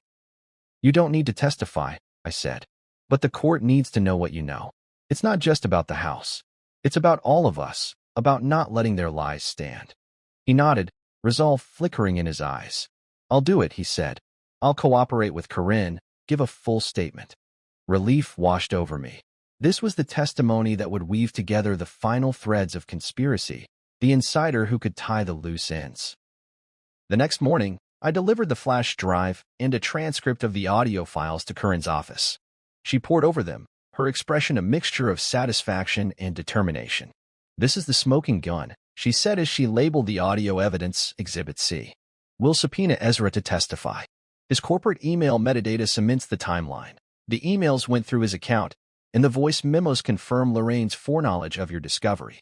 You don't need to testify, I said. But the court needs to know what you know. It's not just about the house. It's about all of us, about not letting their lies stand. He nodded, resolve flickering in his eyes. I'll do it, he said. I'll cooperate with Corinne, give a full statement. Relief washed over me. This was the testimony that would weave together the final threads of conspiracy, the insider who could tie the loose ends. The next morning, I delivered the flash drive and a transcript of the audio files to Corinne's office. She pored over them, her expression a mixture of satisfaction and determination. This is the smoking gun, she said as she labeled the audio evidence Exhibit C. We'll subpoena Ezra to testify. His corporate email metadata cements the timeline. The emails went through his account, and the voice memos confirm Lorraine's foreknowledge of your discovery.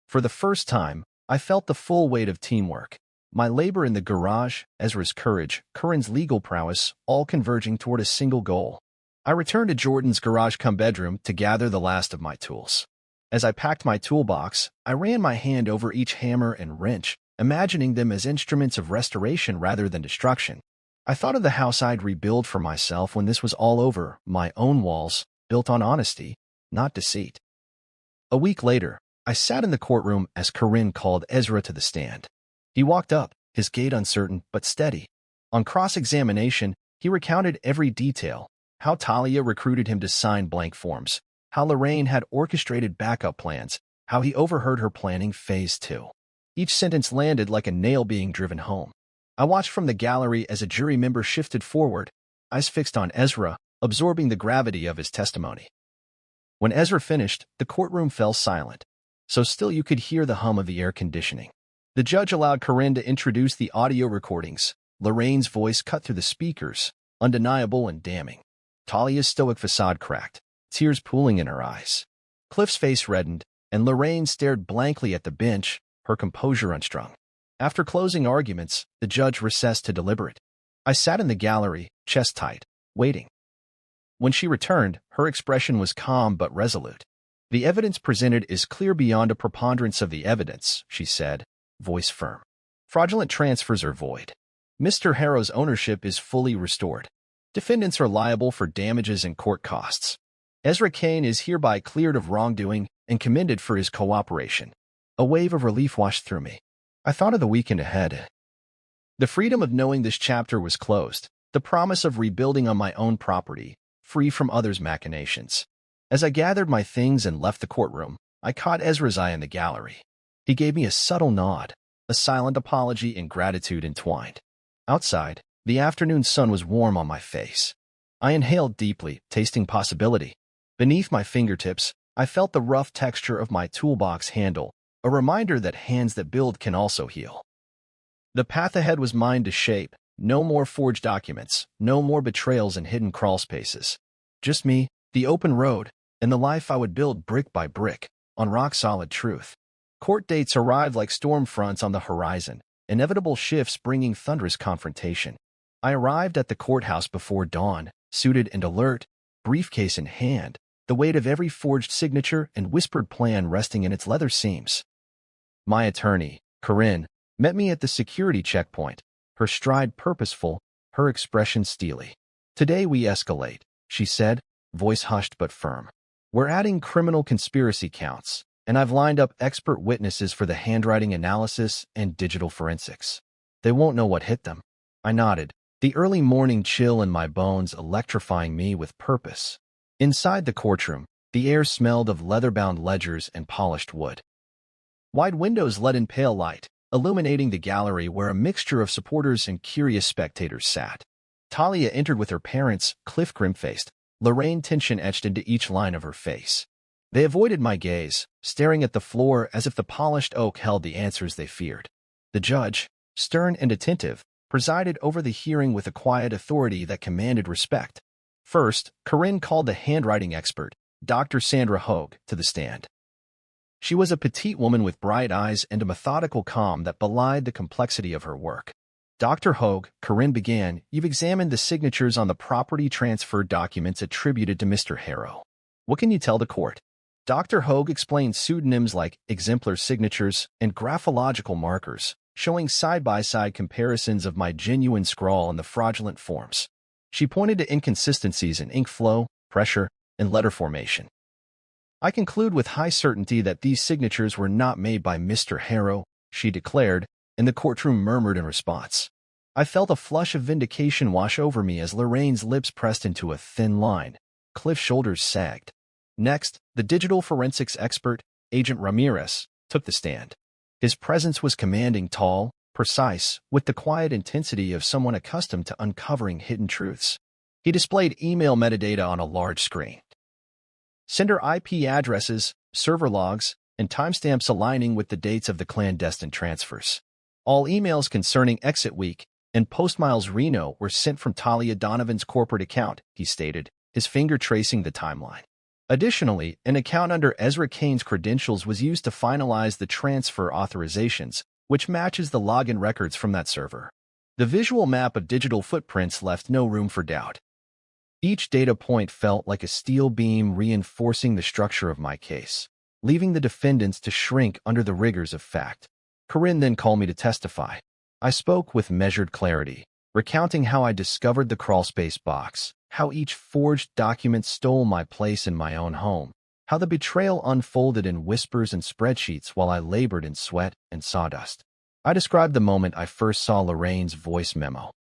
For the first time, I felt the full weight of teamwork. My labor in the garage, Ezra's courage, Corinne's legal prowess, all converging toward a single goal. I returned to Jordan's garage-cum-bedroom to gather the last of my tools. As I packed my toolbox, I ran my hand over each hammer and wrench, imagining them as instruments of restoration rather than destruction. I thought of the house I'd rebuild for myself when this was all over, my own walls, built on honesty, not deceit. A week later, I sat in the courtroom as Corinne called Ezra to the stand. He walked up, his gait uncertain but steady. On cross-examination, he recounted every detail, how Talia recruited him to sign blank forms, how Lorraine had orchestrated backup plans, how he overheard her planning Phase 2. Each sentence landed like a nail being driven home. I watched from the gallery as a jury member shifted forward, eyes fixed on Ezra, absorbing the gravity of his testimony. When Ezra finished, the courtroom fell silent, so still you could hear the hum of the air conditioning. The judge allowed Corinne to introduce the audio recordings. Lorraine's voice cut through the speakers, undeniable and damning. Talia's stoic facade cracked, tears pooling in her eyes. Cliff's face reddened, and Lorraine stared blankly at the bench, her composure unstrung. After closing arguments, the judge recessed to deliberate. I sat in the gallery, chest tight, waiting. When she returned, her expression was calm but resolute. The evidence presented is clear beyond a preponderance of the evidence, she said, voice firm. Fraudulent transfers are void. Mr. Harrow's ownership is fully restored. Defendants are liable for damages and court costs. Ezra Kane is hereby cleared of wrongdoing and commended for his cooperation. A wave of relief washed through me. I thought of the weekend ahead. The freedom of knowing this chapter was closed, the promise of rebuilding on my own property, free from others' machinations. As I gathered my things and left the courtroom, I caught Ezra's eye in the gallery. He gave me a subtle nod, a silent apology and gratitude entwined. Outside, The afternoon sun was warm on my face. I inhaled deeply, tasting possibility. Beneath my fingertips, I felt the rough texture of my toolbox handle, a reminder that hands that build can also heal. The path ahead was mine to shape. No more forged documents, no more betrayals and hidden crawlspaces. Just me, the open road, and the life I would build brick by brick, on rock-solid truth. Court dates arrived like storm fronts on the horizon, inevitable shifts bringing thunderous confrontation. I arrived at the courthouse before dawn, suited and alert, briefcase in hand, the weight of every forged signature and whispered plan resting in its leather seams. My attorney, Corinne, met me at the security checkpoint, her stride purposeful, her expression steely. "Today we escalate," she said, voice hushed but firm. "We're adding criminal conspiracy counts, and I've lined up expert witnesses for the handwriting analysis and digital forensics. They won't know what hit them." I nodded, the early morning chill in my bones electrifying me with purpose. Inside the courtroom, the air smelled of leather-bound ledgers and polished wood. Wide windows let in pale light, illuminating the gallery where a mixture of supporters and curious spectators sat. Talia entered with her parents, Cliff grim-faced, Lorraine tension etched into each line of her face. They avoided my gaze, staring at the floor as if the polished oak held the answers they feared. The judge, stern and attentive, presided over the hearing with a quiet authority that commanded respect. First, Corinne called the handwriting expert, Dr. Sandra Hogue, to the stand. She was a petite woman with bright eyes and a methodical calm that belied the complexity of her work. "Dr. Hogue," Corinne began, "you've examined the signatures on the property transfer documents attributed to Mr. Harrow. What can you tell the court?" Dr. Hogue explained pseudonyms like exemplar signatures and graphological markers, showing side-by-side comparisons of my genuine scrawl and the fraudulent forms. She pointed to inconsistencies in ink flow, pressure, and letter formation. "I conclude with high certainty that these signatures were not made by Mr. Harrow," she declared, and the courtroom murmured in response. I felt a flush of vindication wash over me as Lorraine's lips pressed into a thin line. Cliff's shoulders sagged. Next, the digital forensics expert, Agent Ramirez, took the stand. His presence was commanding, tall, precise, with the quiet intensity of someone accustomed to uncovering hidden truths. He displayed email metadata on a large screen. Sender IP addresses, server logs, and timestamps aligning with the dates of the clandestine transfers. All emails concerning Exit Week and Postmiles Reno were sent from Talia Donovan's corporate account, he stated, his finger tracing the timeline. Additionally, an account under Ezra Kane's credentials was used to finalize the transfer authorizations, which matches the login records from that server. The visual map of digital footprints left no room for doubt. Each data point felt like a steel beam reinforcing the structure of my case, leaving the defendants to shrink under the rigors of fact. Corinne then called me to testify. I spoke with measured clarity, recounting how I discovered the crawlspace box, how each forged document stole my place in my own home, how the betrayal unfolded in whispers and spreadsheets while I labored in sweat and sawdust. I described the moment I first saw Lorraine's voice memo,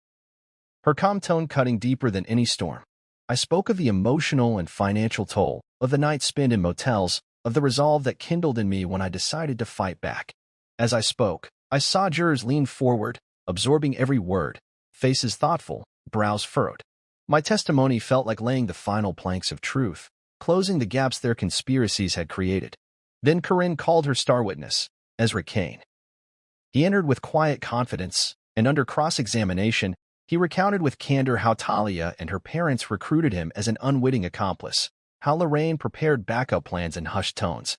her calm tone cutting deeper than any storm. I spoke of the emotional and financial toll, of the nights spent in motels, of the resolve that kindled in me when I decided to fight back. As I spoke, I saw jurors lean forward, absorbing every word, faces thoughtful, brows furrowed. My testimony felt like laying the final planks of truth, closing the gaps their conspiracies had created. Then Corinne called her star witness, Ezra Kane. He entered with quiet confidence, and under cross-examination, he recounted with candor how Talia and her parents recruited him as an unwitting accomplice, how Lorraine prepared backup plans in hushed tones,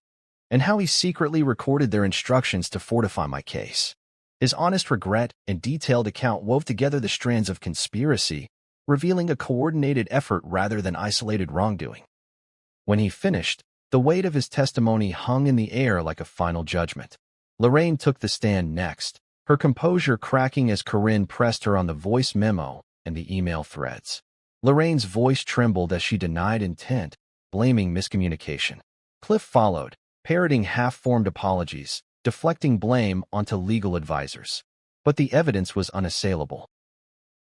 and how he secretly recorded their instructions to fortify my case. His honest regret and detailed account wove together the strands of conspiracy, revealing a coordinated effort rather than isolated wrongdoing. When he finished, the weight of his testimony hung in the air like a final judgment. Lorraine took the stand next, her composure cracking as Corinne pressed her on the voice memo and the email threads. Lorraine's voice trembled as she denied intent, blaming miscommunication. Cliff followed, parroting half-formed apologies, deflecting blame onto legal advisors. But the evidence was unassailable.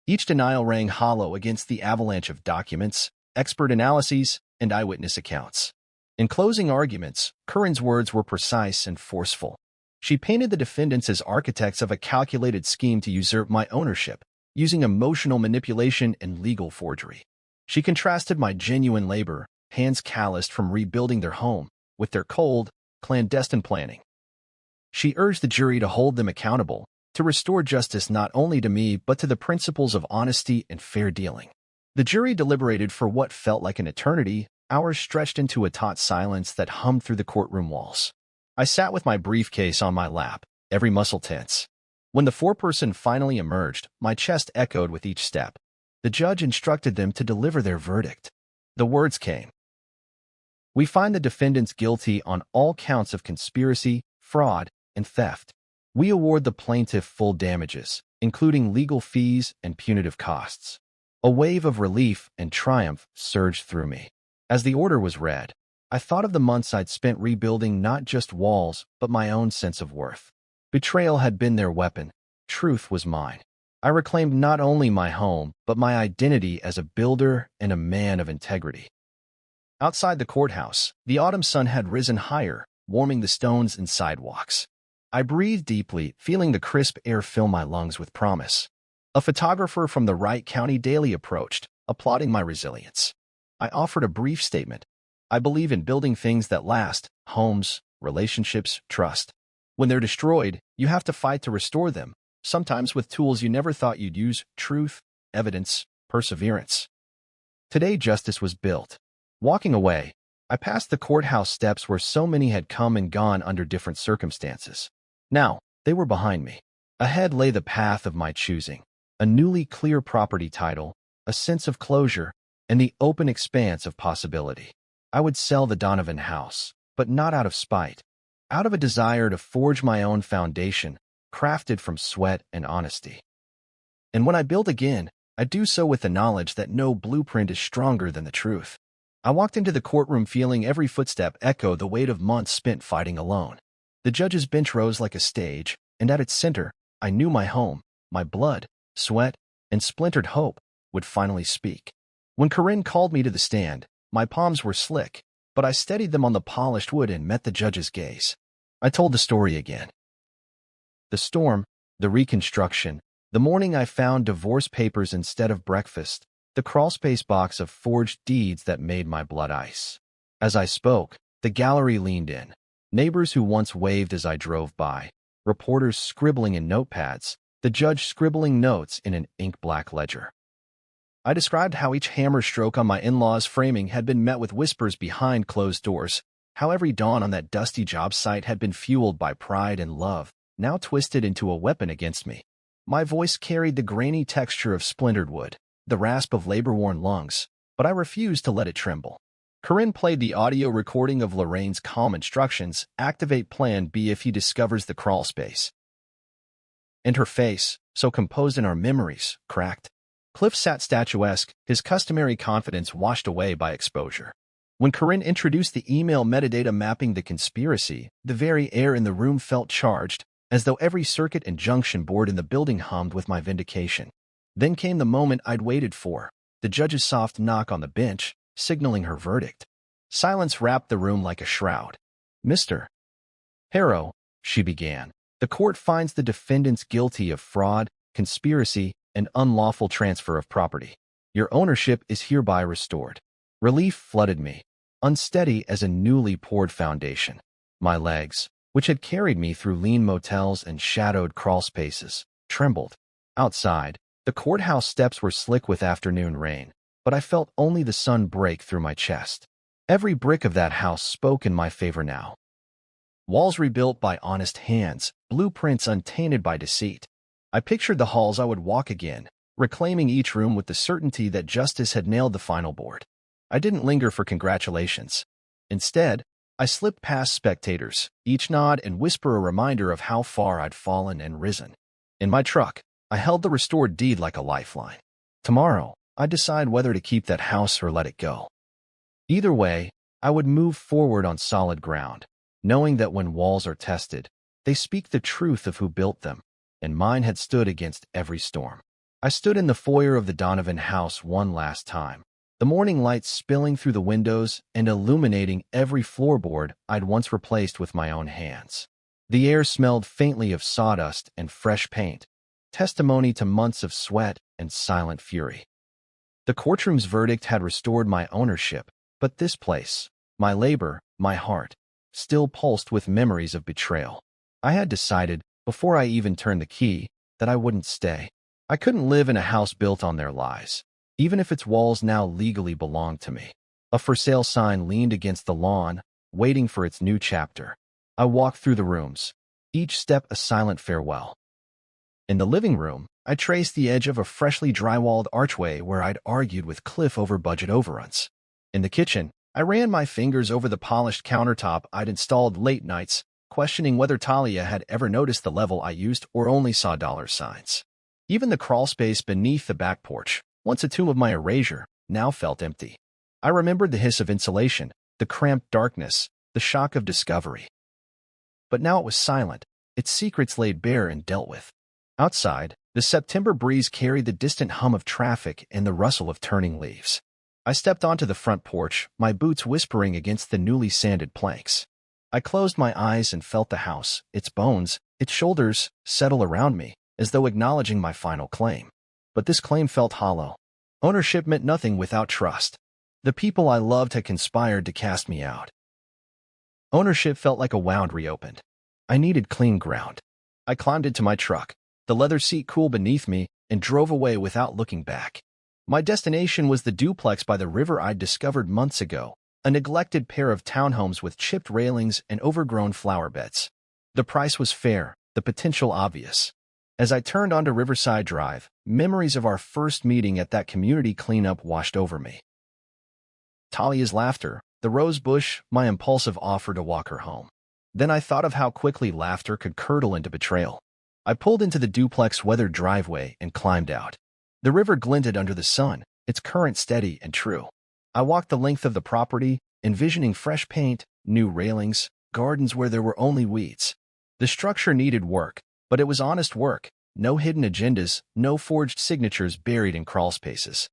Each denial rang hollow against the avalanche of documents, expert analyses, and eyewitness accounts. In closing arguments, Corinne's words were precise and forceful. She painted the defendants as architects of a calculated scheme to usurp my ownership, using emotional manipulation and legal forgery. She contrasted my genuine labor, hands calloused from rebuilding their home, with their cold, clandestine planning. She urged the jury to hold them accountable, to restore justice not only to me but to the principles of honesty and fair dealing. The jury deliberated for what felt like an eternity, hours stretched into a taut silence that hummed through the courtroom walls. I sat with my briefcase on my lap, every muscle tense. When the foreperson finally emerged, my chest echoed with each step. The judge instructed them to deliver their verdict. The words came. We find the defendants guilty on all counts of conspiracy, fraud, and theft. We award the plaintiff full damages, including legal fees and punitive costs. A wave of relief and triumph surged through me. As the order was read, I thought of the months I'd spent rebuilding not just walls, but my own sense of worth. Betrayal had been their weapon. Truth was mine. I reclaimed not only my home, but my identity as a builder and a man of integrity. Outside the courthouse, the autumn sun had risen higher, warming the stones and sidewalks. I breathed deeply, feeling the crisp air fill my lungs with promise. A photographer from the Wright County Daily approached, applauding my resilience. I offered a brief statement. I believe in building things that last: homes, relationships, trust. When they're destroyed, you have to fight to restore them, sometimes with tools you never thought you'd use: truth, evidence, perseverance. Today, justice was built. Walking away, I passed the courthouse steps where so many had come and gone under different circumstances. Now, they were behind me. Ahead lay the path of my choosing, a newly clear property title, a sense of closure, and the open expanse of possibility. I would sell the Donovan house, but not out of spite, out of a desire to forge my own foundation, crafted from sweat and honesty. And when I build again, I do so with the knowledge that no blueprint is stronger than the truth. I walked into the courtroom feeling every footstep echo the weight of months spent fighting alone. The judge's bench rose like a stage, and at its center, I knew my home, my blood, sweat, and splintered hope would finally speak. When Corinne called me to the stand, my palms were slick, but I steadied them on the polished wood and met the judge's gaze. I told the story again. The storm, the reconstruction, the morning I found divorce papers instead of breakfast, the crawlspace box of forged deeds that made my blood ice. As I spoke, the gallery leaned in. Neighbors who once waved as I drove by, reporters scribbling in notepads, the judge scribbling notes in an ink-black ledger. I described how each hammer stroke on my in-laws' framing had been met with whispers behind closed doors, how every dawn on that dusty job site had been fueled by pride and love, now twisted into a weapon against me. My voice carried the grainy texture of splintered wood, the rasp of labor-worn lungs, but I refused to let it tremble. Corinne played the audio recording of Lorraine's calm instructions: activate Plan B if he discovers the crawl space. And her face, so composed in our memories, cracked. Cliff sat statuesque, his customary confidence washed away by exposure. When Corinne introduced the email metadata mapping the conspiracy, the very air in the room felt charged, as though every circuit and junction board in the building hummed with my vindication. Then came the moment I'd waited for, the judge's soft knock on the bench, signaling her verdict. Silence wrapped the room like a shroud. Mr. Harrow, she began, the court finds the defendants guilty of fraud, conspiracy, and unlawful transfer of property. Your ownership is hereby restored. Relief flooded me, unsteady as a newly poured foundation. My legs, which had carried me through lean motels and shadowed crawl spaces, trembled. Outside, the courthouse steps were slick with afternoon rain, but I felt only the sun break through my chest. Every brick of that house spoke in my favor now. Walls rebuilt by honest hands, blueprints untainted by deceit. I pictured the halls I would walk again, reclaiming each room with the certainty that justice had nailed the final board. I didn't linger for congratulations. Instead, I slipped past spectators, each nod and whisper a reminder of how far I'd fallen and risen. In my truck, I held the restored deed like a lifeline. Tomorrow, I'd decide whether to keep that house or let it go. Either way, I would move forward on solid ground, knowing that when walls are tested, they speak the truth of who built them, and mine had stood against every storm. I stood in the foyer of the Donovan house one last time, the morning light spilling through the windows and illuminating every floorboard I'd once replaced with my own hands. The air smelled faintly of sawdust and fresh paint. testimony to months of sweat and silent fury. The courtroom's verdict had restored my ownership, but this place, my labor, my heart, still pulsed with memories of betrayal. I had decided, before I even turned the key, that I wouldn't stay. I couldn't live in a house built on their lies, even if its walls now legally belonged to me. A for sale sign leaned against the lawn, waiting for its new chapter. I walked through the rooms, each step a silent farewell. In the living room, I traced the edge of a freshly drywalled archway where I'd argued with Cliff over budget overruns. In the kitchen, I ran my fingers over the polished countertop I'd installed late nights, questioning whether Talia had ever noticed the level I used or only saw dollar signs. Even the crawl space beneath the back porch, once a tomb of my erasure, now felt empty. I remembered the hiss of insulation, the cramped darkness, the shock of discovery. But now it was silent, its secrets laid bare and dealt with. Outside, the September breeze carried the distant hum of traffic and the rustle of turning leaves. I stepped onto the front porch, my boots whispering against the newly sanded planks. I closed my eyes and felt the house, its bones, its shoulders, settle around me, as though acknowledging my final claim. But this claim felt hollow. Ownership meant nothing without trust. The people I loved had conspired to cast me out. Ownership felt like a wound reopened. I needed clean ground. I climbed into my truck, the leather seat cool beneath me, and drove away without looking back. My destination was the duplex by the river I'd discovered months ago, a neglected pair of townhomes with chipped railings and overgrown flower beds. The price was fair, the potential obvious. As I turned onto Riverside Drive, memories of our first meeting at that community cleanup washed over me. Talia's laughter, the rose bush, my impulsive offer to walk her home. Then I thought of how quickly laughter could curdle into betrayal. I pulled into the duplex weathered driveway and climbed out. The river glinted under the sun, its current steady and true. I walked the length of the property, envisioning fresh paint, new railings, gardens where there were only weeds. The structure needed work, but it was honest work, no hidden agendas, no forged signatures buried in crawl spaces.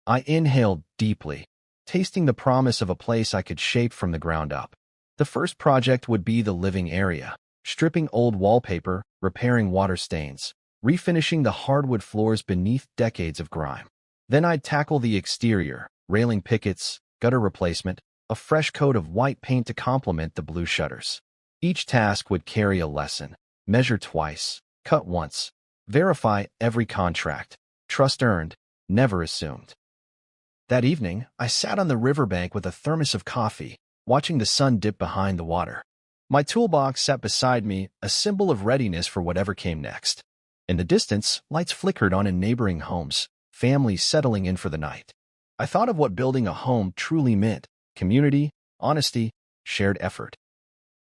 I inhaled deeply, tasting the promise of a place I could shape from the ground up. The first project would be the living area, stripping old wallpaper, repairing water stains, refinishing the hardwood floors beneath decades of grime. Then I'd tackle the exterior, railing pickets, gutter replacement, a fresh coat of white paint to complement the blue shutters. Each task would carry a lesson: measure twice, cut once, verify every contract, trust earned, never assumed. That evening, I sat on the riverbank with a thermos of coffee, watching the sun dip behind the water. My toolbox sat beside me, a symbol of readiness for whatever came next. In the distance, lights flickered on in neighboring homes, families settling in for the night. I thought of what building a home truly meant: community, honesty, shared effort.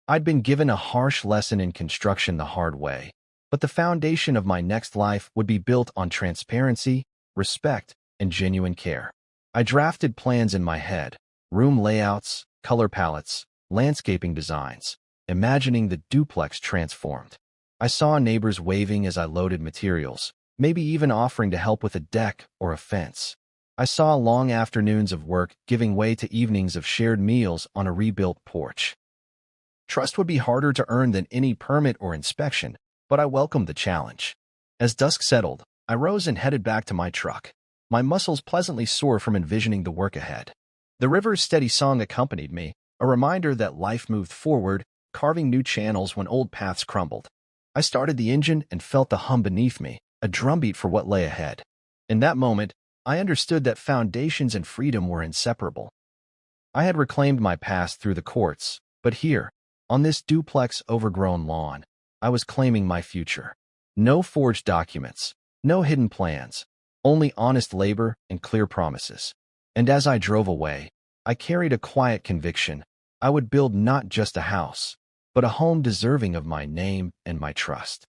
I'd been given a harsh lesson in construction the hard way, but the foundation of my next life would be built on transparency, respect, and genuine care. I drafted plans in my head: room layouts, color palettes, landscaping designs, imagining the duplex transformed. I saw neighbors waving as I loaded materials, maybe even offering to help with a deck or a fence. I saw long afternoons of work giving way to evenings of shared meals on a rebuilt porch. Trust would be harder to earn than any permit or inspection, but I welcomed the challenge. As dusk settled, I rose and headed back to my truck, my muscles pleasantly sore from envisioning the work ahead. The river's steady song accompanied me, a reminder that life moved forward, carving new channels when old paths crumbled. I started the engine and felt the hum beneath me, a drumbeat for what lay ahead. In that moment, I understood that foundations and freedom were inseparable. I had reclaimed my past through the courts, but here, on this duplex overgrown lawn, I was claiming my future. No forged documents, no hidden plans, only honest labor and clear promises. And as I drove away, I carried a quiet conviction: I would build not just a house, but a home deserving of my name and my trust.